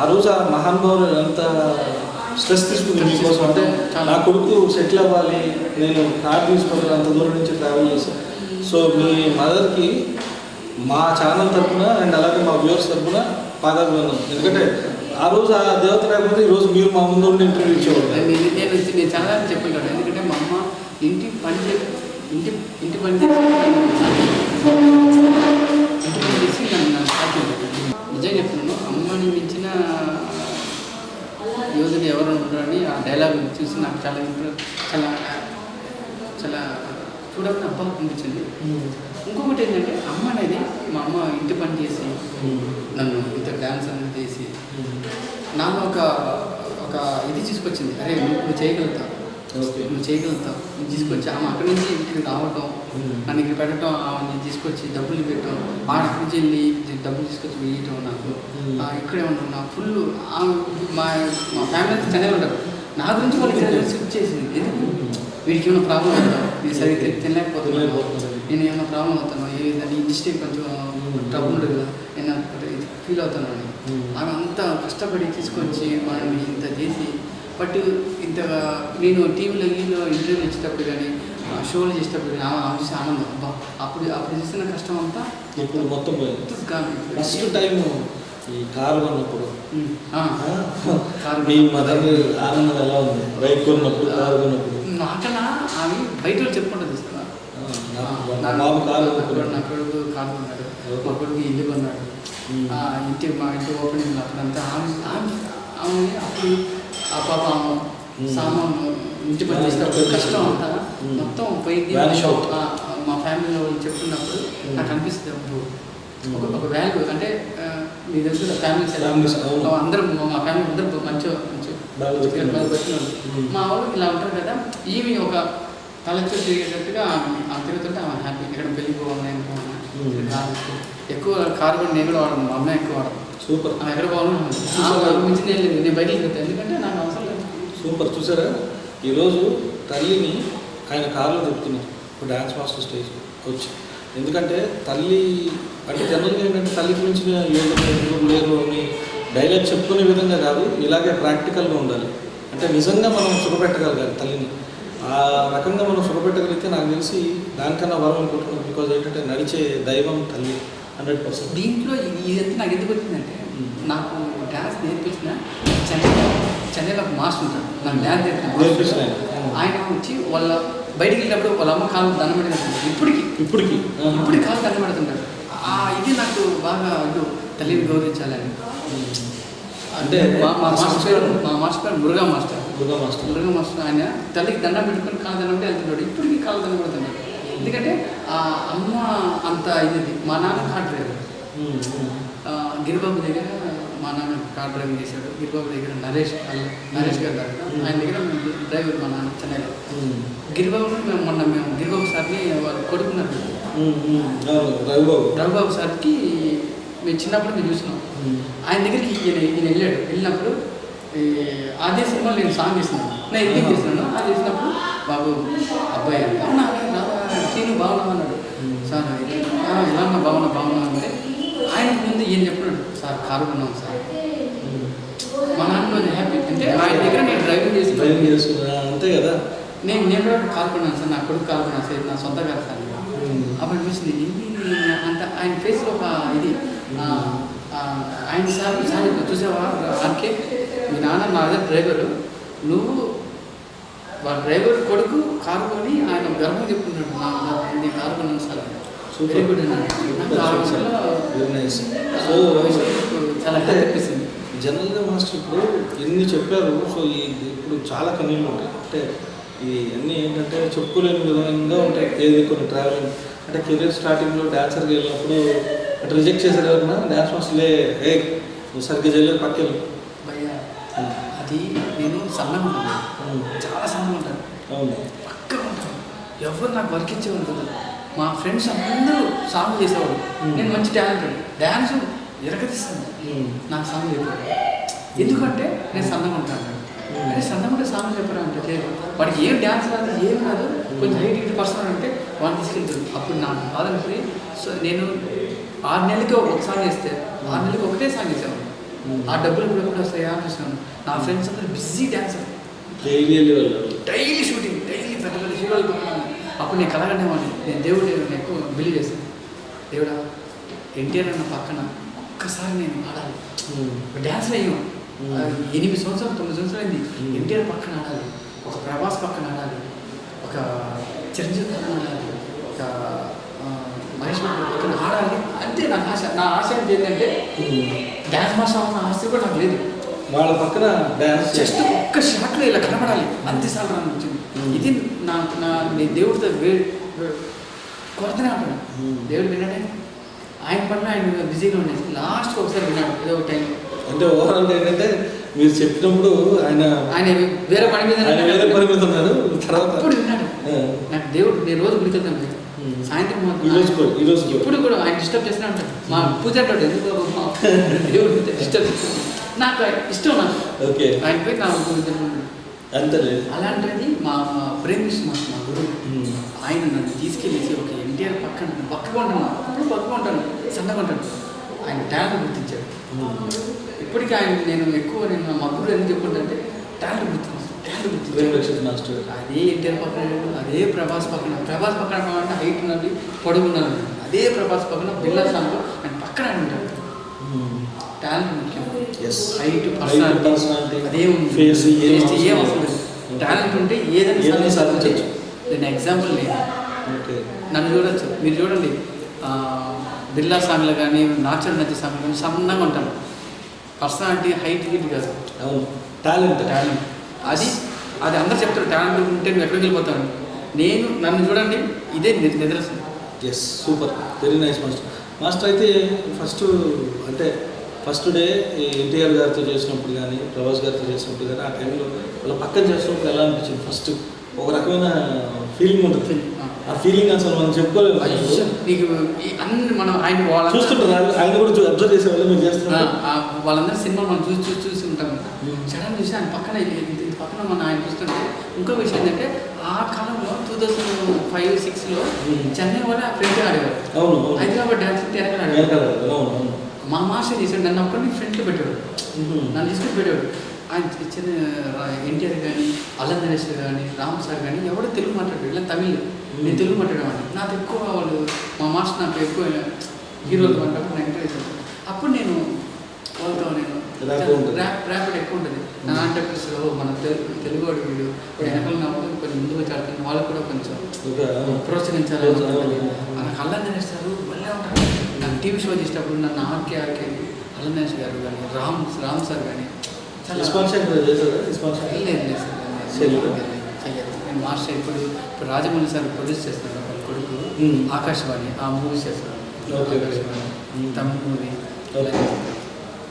ఆ రోజు ఆ మహానుభావులు ఎంత స్ట్రెస్ తీసుకుంది మీకోసం. అంటే నా కొడుకు సెటిల్ అవ్వాలి, నేను కార్ తీసుకొని అంత దూరం నుంచి ట్రావెల్ చేశాను. సో మీ మదర్కి మా ఛానల్ తరఫున అండ్ అలాగే మా వ్యూవర్స్ తరఫున పాదాభివందనం. ఎందుకంటే ఆ రోజు ఆ దేవత లేకపోతే ఈరోజు మీరు మా ముందు ఉండి ఇంటర్వ్యూ ఇచ్చేవాళ్ళు. నేను చాలా చెప్పుకుంటాను. ఎందుకంటే మా అమ్మ ఇంటి పని చేసి నన్ను స్టార్ట్ నిజంగా చెప్తున్నాను. అమ్మని మించిన యోధులు ఎవరు ఉంటారని ఆ డైలాగ్ చూసి నాకు చాలా చాలా చాలా చూడకుండా అబ్బా అనిపించింది. ఇంకొకటి ఏంటంటే అమ్మ అనేది మా అమ్మ ఇంటి పని చేసి నన్ను ఇంత డ్యాన్స్ అనేది చేసి నాకు ఒక ఇది తీసుకొచ్చింది. అరే నువ్వు చేయగలుగుతావు, నువ్వు చేయగలుగుతావు నువ్వు తీసుకొచ్చి ఆమె అక్కడి నుంచి ఇక్కడికి రావటం, నన్ను ఇక్కడ పెట్టడం, ఆమె తీసుకొచ్చి డబ్బులు పెట్టడం, ఆడ అక్కడి నుంచి వెళ్ళి డబ్బులు తీసుకొచ్చి వేయటం, నాకు ఇక్కడే ఉన్నాను నా ఫుల్ మా ఫ్యామిలీ అంతా చెన్నైలో ఉంటారు. నా గురించి వాళ్ళు ఇక్కడ షిఫ్ట్ చేసింది. ఎందుకు వీడికి ఏమైనా ప్రాబ్లం అవుతాను, నేను సరిగ్గా తినలేకపోతున్నాను, నేను ఏమైనా ప్రాబ్లం అవుతాను, ఏదైనా ఈ డిస్ట్రిక్ట్ కొంచెం ట్రబుల్ ఉంటుంది కదా, నేను ఫీల్ అవుతాను అని ఆమె అంతా కష్టపడి తీసుకొచ్చి మనల్ని ఇంత చేసి. బట్ ఇంత నేను టీవీలో ఇంటర్వ్యూ ఇచ్చేటప్పుడు కానీ షోలు చేసేటప్పుడు కానీ ఆమె చూసి ఆనందం అబ్బా అప్పుడు చేసిన కష్టం అంతా ఇప్పుడు మొత్తం ఫస్ట్ టైం ఈ కారు కొన్నప్పుడు మీ మదర్ ఆనందం ఎలా ఉంది? బైక్ కొన్నప్పుడు, కారు కొన్నప్పుడు నాకన్నా ఆమె బయట చెప్పుకుంటుంది ఇస్తున్నా. నా బాబు కారు నా కొడుకు కారు కొన్నాడు, మా కొడుకు ఇల్లు కొన్నాడు, మా ఇంటి ఓపెనింగ్ అప్పుడంతా ఆమె అప్పుడు ఆ పాప సామాను ఇంటి పని చేసేటప్పుడు కష్టం అంతా మొత్తం పోయింది. మా ఫ్యామిలీలో చెప్తున్నప్పుడు నాకు అనిపిస్తుంది అప్పుడు ఒక వాల్యూ. అంటే మీ దగ్గర ఫ్యామిలీస్ అందరూ మా ఫ్యామిలీ అందరూ మంచిగా మా వాళ్ళు ఇలా ఉంటారు కదా. ఈమె ఒక తలచు తిరిగేటట్టుగా ఆమె తిరుగుతుంటే ఆమె హ్యాపీ. ఇక్కడ పెళ్ళి పోవాలి ఎక్కువ కారు కూడా నేను కూడా వాడను, మా అమ్మాయి ఎక్కువ వాడను. సూపర్. ఆమె ఎక్కడ పోవాలని మించి నేను బయటకు వెళ్తాను, ఎందుకంటే నాకు అవసరం లేదు. సూపర్. చూసారా ఈరోజు తల్లిని ఆయన కారులో చెప్తున్నారు ఇప్పుడు డ్యాన్స్ మాస్టర్ స్టేజ్ వచ్చి. ఎందుకంటే తల్లి అంటే జనరల్గా ఏంటంటే తల్లికి మించిన యోగం లేరు అని డైలాగ్ చెప్పుకునే విధంగా కాదు, ఇలాగే ప్రాక్టికల్గా ఉండాలి. అంటే నిజంగా మనం సుఖపెట్టగలగాలి తల్లిని. ఆ రకంగా మనం సుఖపెట్టగలిగితే నాకు తెలిసి దానికన్నా వరం అనుకుంటున్నాను. బికాజ్ ఏంటంటే నడిచే దైవం తల్లి 100%. దీంట్లో ఇదంతా నాకు ఎందుకు వచ్చిందంటే నాకు డ్యాన్స్ నేర్పించిన చెన్నైలో ఒక మాస్టర్ ఉంటాడు, నాకు డ్యాన్స్ నేర్పించిన ఆయన వచ్చి వాళ్ళ బయటికి వెళ్ళినప్పుడు వాళ్ళ అమ్మ కాలు దండం పెడుతుంటాడు. ఇప్పటికి కాలు దండం పెడుతుంటాడు. ఇది నాకు బాగా ఇటు తల్లిని గౌరవించాలని. అంటే మా మాస్టర్ పేరు మురుగా మాస్టర్. ఆయన తల్లికి దండం పెట్టుకొని కాలు దండం పెట్టి వెళ్తున్నాడు. ఇప్పటికీ కాలు దండం పెడుతున్నాడు. ఎందుకంటే ఆ అమ్మ అంత ఇది. మా నాన్న కార్ డ్రైవర్, గిరిబాబు దగ్గర మా నాన్న కార్ డ్రైవింగ్ చేశాడు. గిరిబాబు దగ్గర నరేష్ గారు దగ్గర ఆయన దగ్గర డ్రైవర్ మా నాన్న చెన్నైలో. గిరిబాబుని మేము గిరిబాబు సార్ని వాళ్ళు కొడుకున్నారు. రఘుబాబు సార్కి మేము చిన్నప్పుడు మేము చూసినాం. ఆయన దగ్గరికి ఈయన వెళ్ళినప్పుడు అదే సినిమాలో నేను సాంగ్ చేస్తున్నాను, నేను ఎడిటింగ్ చేస్తున్నాను. అది చేసినప్పుడు బాబు అబ్బాయి అవునా సీను బాగున్నావు అన్నాడు. సార్ ఎలా ఉన్నా బాగున్నా అంటే ఆయన ముందు ఏం చెప్పినాడు, సార్ కారు కొన్నాం సార్. మా నాన్న హ్యాపీ అంటే ఆయన దగ్గర నేను డ్రైవింగ్ చేస్తున్నా అంతే కదా. నేను కూడా కారు కొన్నాను సార్, నా కొడుకు కారు కొన్నాను సార్, నా సొంత కారు సార్. అప్పుడు అనిపించింది అంత ఆయన ఫేస్లో ఒక ఇది. ఆయన సార్ చూసావా ఆర్కే, మీ నాన్న నా దగ్గర డ్రైవరు, నువ్వు వాళ్ళ డ్రైవర్ కొడుకు కారు కొని ఆయన గర్వం చెప్పుకుంటున్నాడు, నేను కారు కొన్నాను సార్. వెరీ గుడ్ అన్నాడు. సో చాలా హ్యాపీ అనిపిస్తుంది. జనరల్గా మాస్టర్ ఇప్పుడు ఎన్ని చెప్పారు. సో ఇప్పుడు చాలా కన్వీనియంట్ ఉంటాయి. అంటే ఇవన్నీ ఏంటంటే చెప్పుకోలేని విధంగా ఉంటాయి. ఏది కొన్ని ట్రావెలింగ్ అంటే కెరీర్ స్టార్టింగ్లో డాన్సర్కి వెళ్ళినప్పుడు అంటే రిజెక్ట్ చేశారు ఎవరన్నా డాన్స్ మాస్టర్లే నువ్వు సరిగ్గా చేయలేదు పక్కన భయ్యా. అది నేను సన్నగా ఉంటాను, చాలా సన్నగా ఉంటాను. అవును, పక్కగా ఉంటాను. ఎవరు నాకు వర్క్ ఇచ్చేవాళ్ళు కదా. మా ఫ్రెండ్స్ అందరూ సాంగ్ చేసేవాడు. నేను మంచి టాలెంట్, డ్యాన్స్ ఎరగతిస్తాను. నాకు సాంగ్ చెప్పాడు. ఎందుకంటే నేను సన్నగా ఉంటాను. అంటే సన్నగా ఉంటే సాంగ్ చెప్పరా అంటే లేదు, వాడికి ఏం డ్యాన్స్ రాదు ఏం కాదు, కొంచెం హైట్ ఇటు పర్సన్ అంటే వాడిని తీసుకెళ్తాడు. అప్పుడు నాకు కాదని సో నేను 6 నెలలకి ఒక సాంగ్ చేస్తే 6 నెలలకి ఒకటే సాంగ్ చేసాను. ఆ డబ్బులు కూడా వస్తాయా అనిపిస్తున్నాను. నా ఫ్రెండ్స్ అందరూ busy dancer, daily shooting, daily పెద్ద పెద్ద హీరోలు. అప్పుడు నేను కలగనేవాడిని. నేను దేవుడు ఎక్కువ బిలీవ్ చేశాను. దేవుడా ఎన్టీఆర్ అన్న పక్కన ఒక్కసారి నేను ఆడాలి. డ్యాన్స్లో అయ్యాం 8 సంవత్సరాలు 9 సంవత్సరాలు అయింది. ఎన్టీఆర్ పక్కన ఆడాలి, ఒక ప్రభాస్ పక్కన ఆడాలి, ఒక చిరంజీవి పక్కన ఆడాలి, ఒక మహేష్ బాబు పక్కన ఆడాలి. అంతే నాకు ఆశ. నా ఆశ ఏంటంటే డ్యాన్స్ మాస్టర్ అన్న ఆశ కూడా నాకు లేదు. వాళ్ళ పక్కన డ్యాన్స్ జస్ట్ ఒక్క షాట్లో ఇలా కనబడాలి అంతే సార్ అనిపించింది. ఇది నా దేవుడితో కొరతనే అంటాడు. దేవుడు విన్నాడే, ఆయన పట్ల ఆయన బిజీగా ఉండేది. లాస్ట్కి ఒకసారి విన్నాడు ఏదో ఒక టైం. అంటే ఓవరాల్ ఏంటంటే మీరు చెప్పినప్పుడు ఆయన వేరే పని మీద ఉన్నారు. తర్వాత ఇప్పుడు విన్నాడు. నాకు దేవుడు నేను రోజు గుడికి వెళ్తాను సాయంత్రం. ఈరోజు ఇప్పుడు కూడా ఆయన డిస్టర్బ్ చేస్తూనే ఉంటాడు. మా పూజ అంటాడు ఎందుకు దేవుడు డిస్టర్బ్ నాకు ఇష్టం. నాకు ఓకే ఆయన పోయి నా అంతే. అలాంటిది మా ప్రేమిస్తు మా గురువు ఆయన నన్ను తీసుకెళ్ళేసి ఒక ఎన్టీఆర్ పక్కన పక్కగా ఉంటాను. అప్పుడు పక్కగా ఉంటాను, సన్నగా ఉంటాను. ఆయన టాలెంట్ గుర్తించాడు. ఇప్పటికీ ఆయన నేను మా గురువు ఎందుకు చెప్పుకుంటే టాలెంట్ గుర్తించాను. అదే ఎన్టీఆర్ పక్కన, అదే ప్రభాస్ పక్కన అంటే హైట్ ఉన్నది, పొడుగు ఉన్నది. అదే ప్రభాస్ పక్కన బిర్లా సాంగ్లో ఆయన పక్కన ఆయన ఉంటాడు. టాలెంట్ ముఖ్యం. హైట్ పర్సనాలిటీ అదే ఉంది. ఏం అవసరం లేదు. టాలెంట్ ఉంటే ఏదైనా సాధించవచ్చు. నేను ఎగ్జాంపుల్ లేదు. నన్ను చూడొచ్చు, మీరు చూడండి బిర్లా సాంగ్లో కానీ నాచురల్ నచ్చి సాంగ్లో కానీ సన్నగా ఉంటాను. పర్సనాలిటీ హైట్ కాదు, టాలెంట్. అది అందరూ చెప్తారు టాలెంట్ ఉంటే నువ్వు ఎక్కడికి వెళ్ళిపోతాను. నన్ను చూడండి, ఇదే నిదర్శనం. Yes, super, very nice master. అయితే ఫస్ట్ డే ఎన్టీఆర్ గారితో చేసినప్పుడు కానీ ప్రభాస్ గారితో చేసినప్పుడు కానీ ఆ టైంలో వాళ్ళ పక్కన చేసినప్పుడు ఎలా అనిపించింది? ఫస్ట్ ఒక రకమైన ఫీలింగ్ ఉంటుంది. ఆ ఫీలింగ్ అసలు మనం చెప్పుకోలేదు. నీకు అన్ని మనం ఆయన చూస్తుంటారు, ఆయన కూడా అబ్జర్వ్ చేసేవాళ్ళు మీరు చేస్తున్నారు. వాళ్ళందరూ సినిమాలు మనం చూసి ఉంటాం. సడన్ చూసి ఆయన పక్కన మనం ఆయన చూస్తుంటే ఇంకో విషయం ఏంటంటే ఆ కాలంలో 2005-6లో చెన్నై వాళ్ళు ఆ ఫ్రెండ్ ఆడేవారు. హైదరాబాద్ డ్యాన్స్ వెనకాల ఆడేవారు. మా మాస్టర్ చేశాడు, నన్ను ఒక్కడిని ఫ్రంట్లో పెట్టాడు, నన్ను తీసుకొని పెట్టాడు. ఆయన ఇచ్చిన ఎన్టీఆర్ కానీ అల్లం నరేష్ కానీ రామ్ సార్ కానీ ఎవడో తెలుగు మాట్లాడారు, ఇలా తమిళ్. నేను తెలుగు మాట్లాడేవాడిని. నాకు ఎక్కువ వాళ్ళు మా మాస్టర్ నాకు ఎక్కువ హీరోలతో మాట్లాడుతూ నాకు ఎంకరేజ్ చేశారు. అప్పుడు నేను వాళ్ళతో నేను ర్యాపిడ్ ఎక్కువ ఉంటుంది. నా అంటే మన తెలుగు వాడు వీడు వెనకాల నవ్వడం కొంచెం ముందుకు వచ్చి వాళ్ళకు కూడా కొంచెం ప్రోత్సహించాలి. నాకు అల్లం నరేష్ గారు మళ్ళీ ఉంటారు. నాకు టీవీ షో చేసేటప్పుడు నన్ను ఆర్కే అల్లం నరేష్ గారు కానీ రామ్ సార్ కానీ నేను మాస్టర్ ఇప్పుడు రాజమౌళి సార్ ప్రొడ్యూస్ చేస్తున్నాను. వాళ్ళ కొడుకు ఆకాశవాణి ఆ మూవీస్ చేస్తున్నాను. తమిళ మూవీ.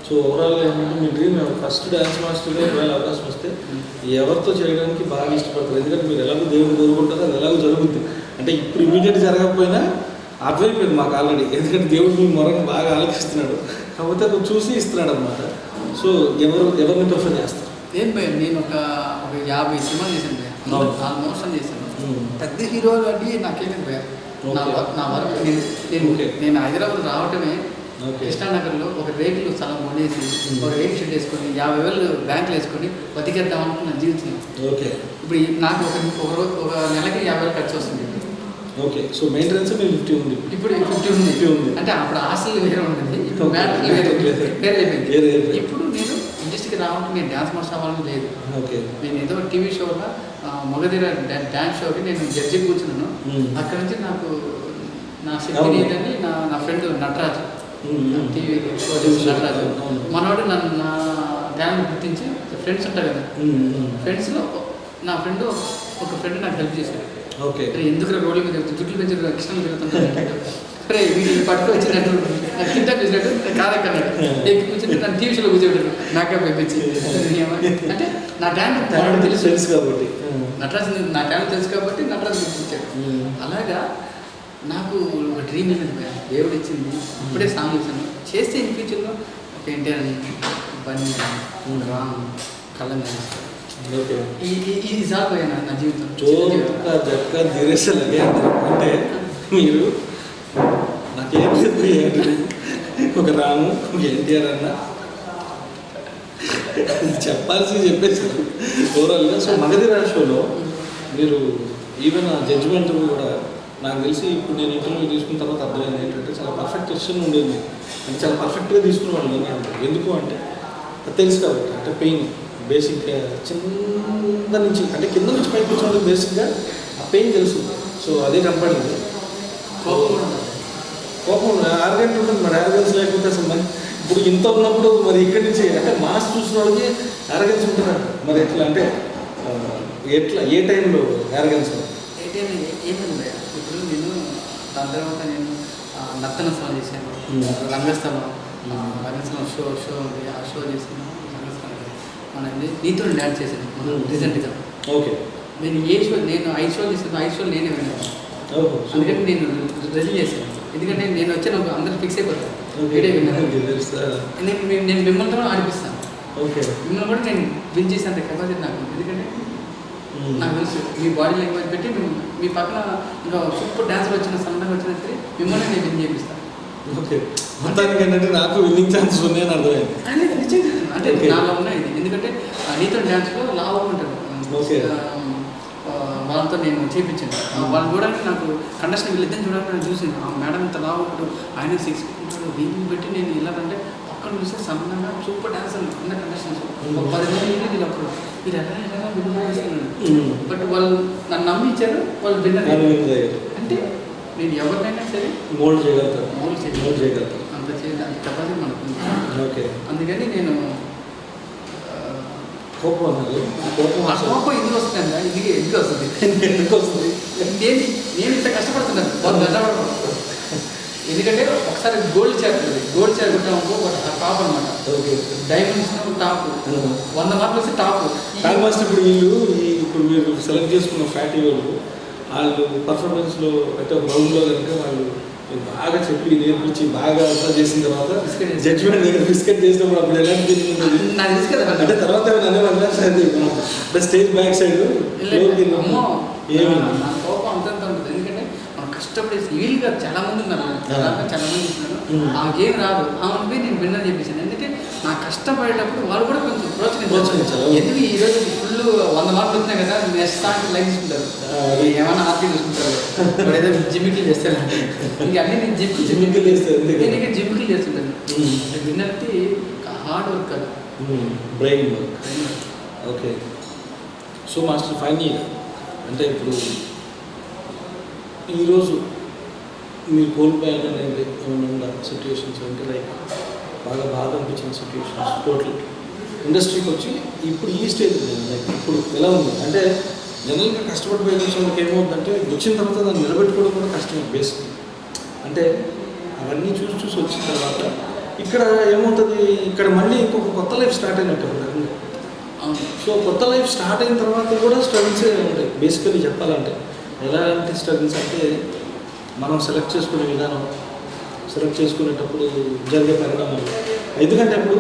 సో ఓవరాల్గా ఏంటంటే మీ డ్రీమ్ ఫస్ట్ డ్యాన్స్ మాస్టర్గా ఒకవేళ అవకాశం వస్తే ఎవరితో చేయడానికి బాగా ఇష్టపడతారు? ఎందుకంటే మీరు ఎలాగో దేవుడు కోరుకుంటారు, అది ఎలాగో జరుగుతుంది. అంటే ఇప్పుడు ఇమీడియట్ జరగకపోయినా అర్థమైపోయింది మాకు ఆల్రెడీ. ఎందుకంటే దేవుడు మీ మొరను బాగా ఆలోచిస్తున్నాడు, కాకపోతే అది చూసి ఇస్తున్నాడు అనమాట. సో ఎవరిని ప్రిఫర్ చేస్తారు? ఏం భయ నేను ఒక 50 సినిమాలు చేశాను భయ. 4 మోషన్ చేశాను. పెద్ద హీరోలు అంటే నాకేమీ భయ. నా వర్క్ నేను హైదరాబాద్ రావటమే కృష్ణానగర్లో ఒక రేకులు స్థలం కొనేసి ఒక రేకు షెడ్ వేసుకొని 50,000 బ్యాంకులు వేసుకొని బతికేద్దాం అనుకున్న జీవితం. ఇప్పుడు నాకు ఒక నెలకి 50,000 ఖర్చు వస్తుంది. ఓకే. సో మెయింటెనెన్స్ మీరు 50 ఉంది. ఇప్పుడు 50 ఉంది. అంటే అప్పుడు ఆశలు వేరే ఉంటుంది, ఇప్పుడు మ్యాటర్లు వేరే అయిపోయింది. ఇప్పుడు నేను ఇండస్ట్రీకి రావడం నేను డ్యాన్స్ మాస్టర్ అవ్వాలని లేదు. ఓకే. నేను ఏదో టీవీ షోలో మగధీర డ్యాన్స్ షోకి నేను జడ్జి కూర్చున్నాను. అక్కడ నుంచి నాకు నా శక్తి లేదని నా ఫ్రెండ్ నటరాజు టీవీ నటరాజు మనవాడు నన్ను నా డ్యాన్స్ గుర్తించి ఫ్రెండ్స్ ఉంటారు కదా, ఫ్రెండ్స్లో నా ఫ్రెండ్ ఒక ఫ్రెండ్ నాకు హెల్ప్ చేశాడు. ఓకే. ఎందుకు రోడ్ల మీద జుట్లు పెంచి కృష్ణలు తిరుగుతుంటారు, అరే వీళ్ళు పట్టుకు వచ్చినట్టు నాకు కింద చూసినట్టు కాదక్కన్నాడు. కూర్చుంటే నన్ను టీవీ షోలో కూర్చోబెట్టాడు మేకప్ వేయించి. అంటే నా టాలెంట్ తెలుసు కాబట్టి నటరాజు, నా టాలెంట్ తెలుసు కాబట్టి నటరాజు గుర్తించాడు. అలాగా నాకు ఒక డ్రీమ్ ఏంటంటే దేవుడు ఇచ్చింది. ఇప్పుడే సాంగ్ ఇచ్చాను చేస్తే ఇన్ ఫ్యూచర్లో ఒక ఎన్టీఆర్ బన్నీ రామ్ కళ్ళం ఇది సార్ పోయాను నా జీవితం. అంటే మీరు నాకేం లేదు, ఒక రాము ఒక ఎన్టీఆర్ అన్న చెప్పాల్సి చెప్పేసారు ఓవరాల్గా. సో మగధీర షోలో మీరు ఈవెన్ ఆ జడ్జిమెంట్ కూడా నాకు తెలిసి ఇప్పుడు నేను ఇంటర్వ్యూ తీసుకున్న తర్వాత అర్థమైంది ఏంటంటే చాలా పర్ఫెక్ట్ డెసిషన్ ఉండేది. అంటే చాలా పర్ఫెక్ట్గా తీసుకునేవాళ్ళు ఎందుకు అంటే అది తెలుసు కాబట్టి. అంటే పెయిన్ బేసిక్గా కింద నుంచి అంటే కింద నుంచి పైకి వచ్చిన బేసిక్గా ఆ పెయిన్ తెలుసు. సో అదే కనపడింది. కోపం ఆర్గెంట్ ఉంటుంది మరి, ఆర్గన్స్ లేకపోతే అసలు మరి ఇప్పుడు ఇంత ఉన్నప్పుడు మరి ఇక్కడి నుంచి అంటే మాస్ చూసిన వాళ్ళకి ఆర్గన్స్ ఉంటుందంట. మరి ఎట్లా అంటే ఎట్లా ఏ టైంలో ఆర్గన్స్ ఏమైంది? ఇప్పుడు నేను దాని తర్వాత నేను నర్తనోత్సవం చేశాను, రంగస్థలం షో ఉంది, ఆ షో చేశాను. మన నీతో డ్యాన్స్ చేశాను రీసెంట్గా. ఓకే. నేను నేను 5 షోలు చేశాను, 5 షోలు నేనే విన్నాను. అందుకని నేను రెడీ చేశాను. ఎందుకంటే నేను వచ్చాను అందరూ ఫిక్స్ అయిపోతాను, వీడియో విన్నాను. నేను మిమ్మల్ని ఆడిపిస్తాను. ఓకే. మిమ్మల్ని కూడా నేను విన్ చేసేంత కెపాసిటీ నాకు. ఎందుకంటే నాకు తెలుసు మీ బాడీ లాంగ్వేజ్ పెట్టి మీ పక్కన ఇంకా సూపర్ డ్యాన్సర్ వచ్చిన సన్నగా వచ్చినా సరే మిమ్మల్ని నేను విన్ చేపిస్తాను. ఓకే. మొత్తానికి ఏంటంటే నాకు విన్నింగ్ ఛాన్సెస్ ఉన్నాయని అర్థమైంది. అంటే నాలో ఉన్నాయి. ఎందుకంటే నీతో డ్యాన్స్లో లావు ఉంటారు, వాళ్ళతో నేను చేయించాను. వాళ్ళు చూడడానికి నాకు కండక్షన్ వీళ్ళిద్దరిని చూడడానికి నేను చూసాను. ఆ మేడం ఇంత లావు ఉంటాడు, ఆయన 6 ఉంటాడు, దీన్ని బట్టి నేను ఇలాగంటే పక్కన చూస్తే సన్నగా సూపర్ డాన్సర్ ఉన్న కండక్షన్స్ 10 మంది వీళ్ళు అప్పుడు వీళ్ళు ఎలా విన్నాను. బట్ వాళ్ళు నన్ను నమ్మి ఇచ్చారు, వాళ్ళు విన్నారు. అంటే నేను ఎవరినైనా సరే మోల్డ్ చేయగలుగుతాను, అంత చేయాలి కెపాసిటీ మనకు. ఓకే. అందుకని నేను కోపం ఇది వస్తుందా, ఎందుకు వస్తుంది నేను ఇంత కష్టపడుతున్నాను వాళ్ళు గడ్డపడతాను. ఎందుకంటే ఒకసారి గోల్డ్ చైర్ కొట్టాము ఒక టాప్ అనమాట. డైమండ్స్ టాప్ 100 మార్కులు వస్తే టాప్. ఇప్పుడు వీళ్ళు ఇప్పుడు మీరు సెలెక్ట్ చేసుకున్న ఫ్యాటీ వాళ్ళు పర్ఫార్మెన్స్లో అంటే గ్రౌండ్లో కనుక వాళ్ళు బాగా చెప్పి నేర్పించి బాగా అంతా చేసిన తర్వాత జడ్జిమెంట్ దగ్గర బిస్కెట్ చేసినప్పుడు అప్పుడు ఎలాంటి ఫీలింగ్ ఉంటుంది అంటే తర్వాత స్టేజ్ బ్యాక్ సైడ్ కోపం అంతంత ఉంటుంది. ఎందుకంటే మనం కష్టపడి వీలుగా చాలా మంది ఉన్నారు, చాలా మంది ఇస్తున్నారు. ఆమెకేం రాదు, ఆమె నేను విన్నా చెప్పేసాను. ఎందుకంటే నా కష్టపడేటప్పుడు వాళ్ళు కూడా కొంచెం ప్రోత్సహించారు. ఎందుకు ఈరోజు ఫుల్ 100 మార్కులు వస్తున్నాయి కదా, నెక్స్ట్ సాంగ్ లైక్ తీసుకుంటారు, ఏమైనా ఆర్టీ తీసుకుంటారు, ఏదో జిమ్మికి చేస్తారు. ఇంకా అన్నీ నేను జిమ్మికి చేస్తాను, నేను జిమ్మికి చేస్తుంటాను. విన్నర్కి హార్డ్ వర్క్ కదా, brain work. Okay. So master final అంటే ఇప్పుడు ఈరోజు మీరు కోల్పోయాలని ఏమైనా సిచ్యువేషన్స్ అంటే లైక్ బాగా బాధ అనిపించిన సిచ్యువేషన్స్ టోటల్ ఇండస్ట్రీకి వచ్చి ఇప్పుడు ఈ స్టేజ్ లైక్ ఇప్పుడు ఎలా ఉంది అంటే జనరల్గా కష్టపడిపోయే విషయంలోకి ఏమవుతుందంటే వచ్చిన తర్వాత దాన్ని నిలబెట్టుకోవడం కూడా కష్టమే బేసిక్. అంటే అవన్నీ చూసి వచ్చిన తర్వాత ఇక్కడ ఏమవుతుంది, ఇక్కడ మళ్ళీ ఇంకొక కొత్త లైఫ్ స్టార్ట్ అయినట్టు. సో కొత్త లైఫ్ స్టార్ట్ అయిన తర్వాత కూడా స్ట్రగుల్సే ఉంటాయి బేసికలీ చెప్పాలంటే. ఎలాంటి స్ట్రగుల్స్ అంటే మనం సెలెక్ట్ చేసుకునే విధానం, సెలెక్ట్ చేసుకునేటప్పుడు జరిగే పరిణామాలు. ఎందుకంటే అప్పుడు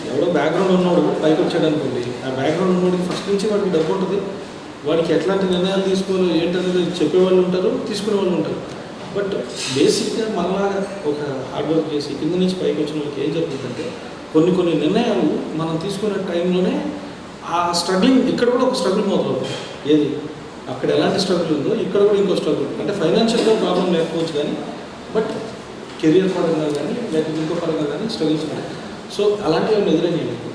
ఎవడో బ్యాక్గ్రౌండ్ ఉన్నవాడు పైకి వచ్చాడు అనుకోండి, ఆ బ్యాక్గ్రౌండ్ ఉన్నవాడికి ఫస్ట్ నుంచి వాడికి డబ్బు ఉంటుంది, వాడికి ఎట్లాంటి నిర్ణయాలు తీసుకోవాలి ఏంటనేది చెప్పేవాళ్ళు ఉంటారు, తీసుకునే వాళ్ళు ఉంటారు. బట్ బేసిక్గా మనలాగా ఒక హార్డ్ వర్క్ చేసి కింద నుంచి పైకి వచ్చిన వాళ్ళకి ఏం జరుగుతుందంటే కొన్ని నిర్ణయాలు మనం తీసుకునే టైంలోనే ఆ స్ట్రగ్లింగ్, ఇక్కడ కూడా ఒక స్ట్రగుల్ మొదలవుతుంది. ఏది అక్కడ ఎలాంటి స్ట్రగుల్ ఉందో ఇక్కడ కూడా ఇంకో స్ట్రగుల్. అంటే ఫైనాన్షియల్గా ప్రాబ్లం లేకపోవచ్చు కానీ బట్ కెరియర్ పరంగా కానీ లేకపోతే ఇంకో పరంగా కానీ స్ట్రగుల్స్ ఉన్నాయి. సో అలాంటివి ఏమైనా ఎదురైనాయి మీకు?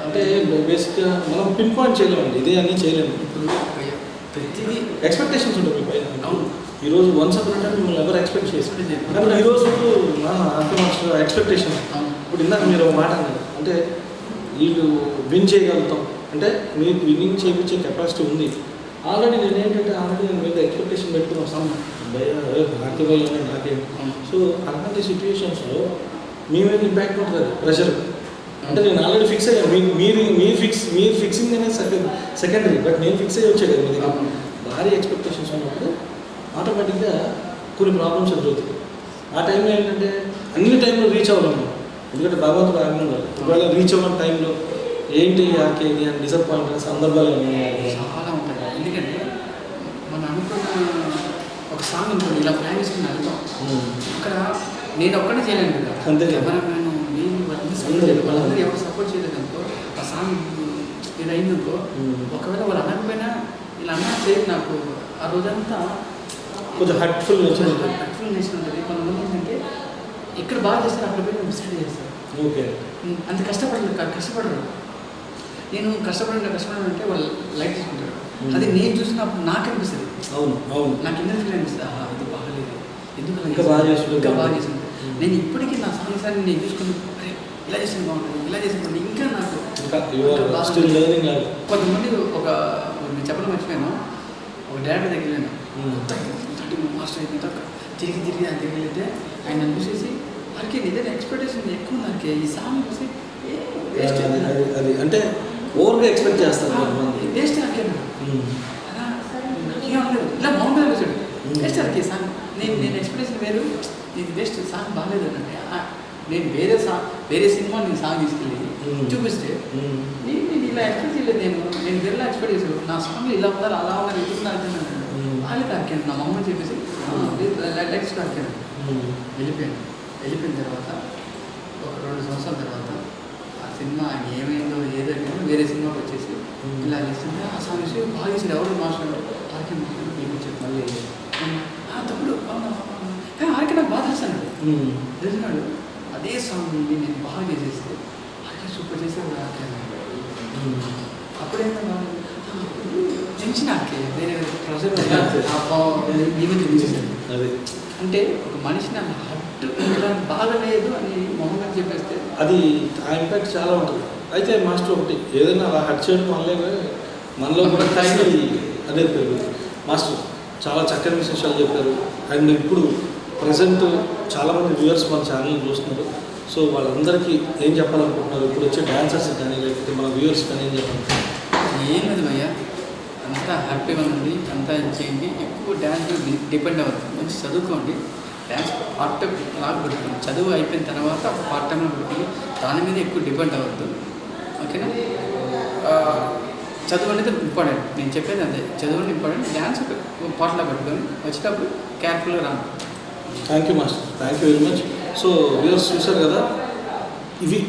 అంటే బేసిక్గా మనం పిన్ పాయింట్ చేయలేమండి, ఇదే అన్నీ చేయలేము. ప్రతిదీ ఎక్స్పెక్టేషన్స్ ఉంటాయి మీ పైన. ఈరోజు వన్స్ అప్పుడు మిమ్మల్ని ఎవరు ఎక్స్పెక్ట్ చేసి కానీ ఈరోజు ఎక్స్పెక్టేషన్. ఇప్పుడు ఇందాక మీరు ఒక మాట అన్నారు, అంటే వీళ్ళు విన్ చేయగలుగుతాం అంటే మీకు విన్నింగ్ చేయించే కెపాసిటీ ఉంది. ఆల్రెడీ నేను మీద ఎక్స్పెక్టేషన్ పెట్టుకుని వస్తాను నాకే భయం నాకే. సో అలాంటి సిచ్యువేషన్స్లో మీ మీద ఇంపాక్ట్ ఉంటుంది ప్రెషర్. అంటే నేను ఆల్రెడీ ఫిక్స్ అయ్యాను, మీరు ఫిక్సింగ్ అనేది సెకండరీ, బట్ నేను ఫిక్స్ అయ్యి వచ్చాను కదా. మీ దగ్గర భారీ ఎక్స్పెక్టేషన్స్ ఉన్నప్పుడు ఆటోమేటిక్గా కొన్ని ప్రాబ్లమ్స్ ఎదురవుతాయి. ఆ టైంలో ఏంటంటే అన్ని టైంలో రీచ్ అవ్వలేము, ఎందుకంటే భగవంతుడు ఆజ్ఞ ఉండాలి. ఒకవేళ రీచ్ అవ్వని టైంలో ఏంటి ఆకేది అని డిసప్పాయింట్ అయిన సందర్భాలు చాలా ఉంటాయి. ఎందుకంటే మనం అనుకున్న ఒక సాంగ్ ఉంటుంది, ఇలా ప్లాన్ చేసుకుని వెళ్తాం, అక్కడ నేను ఒక్కడే చేయలేను కదా, అంతే కెమెరామ్యాన్ వాళ్ళందరూ ఎవరు సపోర్ట్ చేయలేదు అనుకో, ఆ సాంగ్ ఇది అయిందనుకో, ఒకవేళ వాళ్ళు అనకపోయినా ఇలా అన్నా చేయదు, నాకు ఆ రోజంతా కొంచెం హర్ట్ఫుల్నెస్ ఉంటుంది. కొంతమంది ఏంటంటే ఇక్కడ బాగా చేస్తారు, అక్కడ పోయి మిస్టేక్ చేస్తారు. ఓకే, అంత కష్టపడరు. నేను కష్టపడాలంటే వాళ్ళు లైట్ తీసుకుంటారు. అది నేను చూసినప్పుడు నాకు అనిపిస్తుంది, అవును నాకు ఎందుకు ఫీల్ అనిపిస్తుంది, ఇది బాగలేదు, ఎందుకు ఇంకా బాగా చేసింది. నేను ఇప్పటికీ నా సాంగ్స్ అన్ని నేను చూసుకుని ఇలా చేసిన బాగుంటుంది, ఇలా చేసిన బాగుంటుంది, ఇంకా నాకు కొంతమంది నేను చెప్పడం మర్చిపోయాను. ఒక డైరెక్టర్ దగ్గర వెళ్ళాను, మాస్టర్ అయితే తిరిగి వెళ్తే ఆయన నన్ను చూసేసి వారికి ఏదైనా ఎక్స్పెక్టేషన్ ఎక్కువ నాకు ఈ సాంగ్ చూసి అది అంటే ఓవర్గా ఎక్స్పెక్ట్ చేస్తారు వేస్ట్ నాకేనా నాకేమలేదు, ఇలా బాగుంటుంది వచ్చాడు వేస్ట్ అడికి సాంగ్. నేను ఎక్స్పెక్టేషన్ వేరు, ఇది వేస్ట్ సాంగ్ బాగాలేదు అంటే నేను వేరే సినిమా నేను సాంగ్ తీసుకెళ్ళి చూపిస్తే నేను ఇలా ఎక్స్పెక్ట్ చేయలేదు, నేను వేరేలా ఎక్స్పెక్ట్ చేసాను, నా సాంగ్ ఇలా ఉన్నారు అలా ఉన్నారు ఇది నాకు వాళ్ళకి అడిగాను, నా మమ్మల్ని చెప్పేసి లైక్స్ అడిగాను. వెళ్ళిపోయిన తర్వాత ఒక 2 సంవత్సరాల తర్వాత ఆ సినిమా ఏమైందో ఏదో వేరే సినిమాకి వచ్చేసి ఇలా చేస్తుంటే ఆ సాంగ్ బాగా చేసింది, ఎవరు మాట్లాడారు ఆర్కే మాట్లాడు మీకు వచ్చేది మళ్ళీ తప్పుడు కానీ ఆర్కే నాకు బాగా తెలుసాడు తెలిసినాడు. అదే సాంగ్ నేను బాగా చేసేస్తే ఆర్కే సూపర్ చేసేవాడు ఆర్కే. అప్పుడేంటో టెన్షన్ ఆర్కే వేరే ప్రెషర్ చూపించేసాడు. అంటే ఒక మనిషిని అలా హట్ బాగలేదు అని మొహమ్మద్ చెప్పేస్తే అది ఆ ఇంపాక్ట్ చాలా ఉంటుంది. అయితే మాస్టర్ ఒకటి ఏదైనా అలా హట్ చేయడం మనలో కూడా అనేది పెరుగుతుంది. మాస్టర్ చాలా చక్కని విశేషాలు చెప్పారు. అండ్ ఇప్పుడు ప్రజెంట్ చాలామంది వ్యూవర్స్ మన ఛానల్ చూస్తున్నారు. సో వాళ్ళందరికీ ఏం చెప్పాలనుకుంటున్నారు, ఇప్పుడు వచ్చే డాన్సర్స్ కానీ లేకపోతే మన వ్యూవర్స్ కానీ ఏం చెప్పాలనుకుంటున్నారు? ఏం లేదు భయ్యా, అంతా హ్యాపీగా ఉంది, అంతా చేయండి, ఎక్కువ డ్యాన్స్ డిపెండ్ అవ్వద్దు, మంచి చదువుకోండి, డ్యాన్స్ పార్ట్ టైం లాగా పెట్టుకోండి, చదువు అయిపోయిన తర్వాత ఒక పార్ట్ టైంలో పెట్టుకుని దాని మీద ఎక్కువ డిపెండ్ అవ్వద్దు, ఓకేనా? చదువు అనేది ఇంపార్టెంట్. నేను చెప్పేది అదే, చదువు అనేది ఇంపార్టెంట్. డ్యాన్స్ పాటలో పెట్టుకొని వచ్చేటప్పుడు కేర్ఫుల్గా రాను. Thank you master, thank you very much. So viewers చూశారు కదా, ఇవి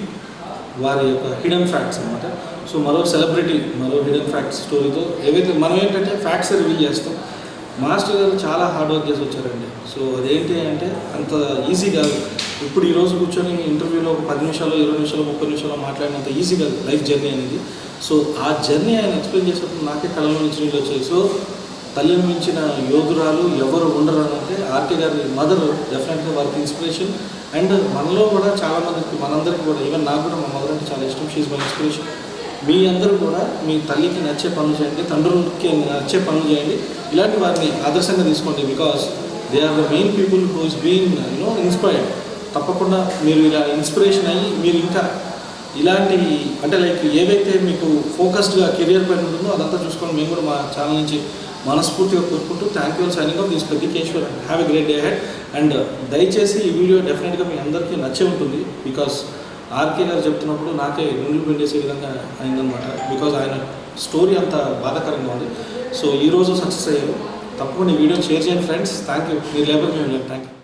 వారి యొక్క హిడెన్ ఫ్యాక్ట్స్ అనమాట. సో మరో సెలబ్రిటీ మరో హిడెన్ ఫ్యాక్ట్స్ స్టోరీతో ఏవైతే మనం ఏంటంటే ఫ్యాక్ట్స్ రివీల్ చేస్తాం. మాస్టర్ గారు చాలా హార్డ్ వర్క్ చేసి వచ్చారండి. సో అదేంటి అంటే అంత ఈజీ కాదు. ఇప్పుడు ఈరోజు కూర్చొని ఇంటర్వ్యూలో ఒక 10 నిమిషాలు 20 నిమిషాలు 30 నిమిషాలు మాట్లాడినంత ఈజీ కాదు లైఫ్ జర్నీ అనేది. సో ఆ జర్నీ ఆయన ఎక్స్ప్లెయిన్ చేసేటప్పుడు నాకే కళ్ళలో నుంచి నీళ్ళు వచ్చాయి. సో తల్లిని మించిన యోధురాలు ఎవరు ఉండరు అని అంటే ఆర్కే గారి మదర్ డెఫినెట్గా వారికి ఇన్స్పిరేషన్. అండ్ మనలో కూడా చాలామందికి మనందరికీ కూడా ఈవెన్ నాకు కూడా మా మదర్ అంటే చాలా ఇష్టం. She my inspiration. మీ అందరూ కూడా మీ తల్లికి నచ్చే పనులు చేయండి, తండ్రులకి నచ్చే పనులు చేయండి. ఇలాంటి వారిని ఆదర్శంగా తీసుకోండి. Because they are the main people who is been inspired. తప్పకుండా మీరు ఇలా ఇన్స్పిరేషన్ అయ్యి మీరు ఇంకా ఇలాంటి అంటే లైక్ ఏవైతే మీకు ఫోకస్డ్గా కెరియర్ పైన ఉంటుందో అదంతా చూసుకొని మేము కూడా మా ఛానల్ నుంచి మనస్ఫూర్తిగా కోరుకుంటూ thank you signing off this Pratikeshwar and have a great day ahead. And దయచేసి ఈ వీడియో డెఫినెట్గా మీ అందరికీ నచ్చే ఉంటుంది. బికాస్ ఆర్కే గారు చెప్తున్నప్పుడు నాకే గుండెలు పిండేసే విధంగా అయిందనమాట. బికాజ్ ఆయన స్టోరీ అంత బాధాకరంగా ఉంది. సో ఈరోజు సక్సెస్ అయ్యారు. తప్పకుండా ఈ వీడియో షేర్ చేయండి ఫ్రెండ్స్. Thank you. మీరు లేబర్ మేము థ్యాంక్ యూ.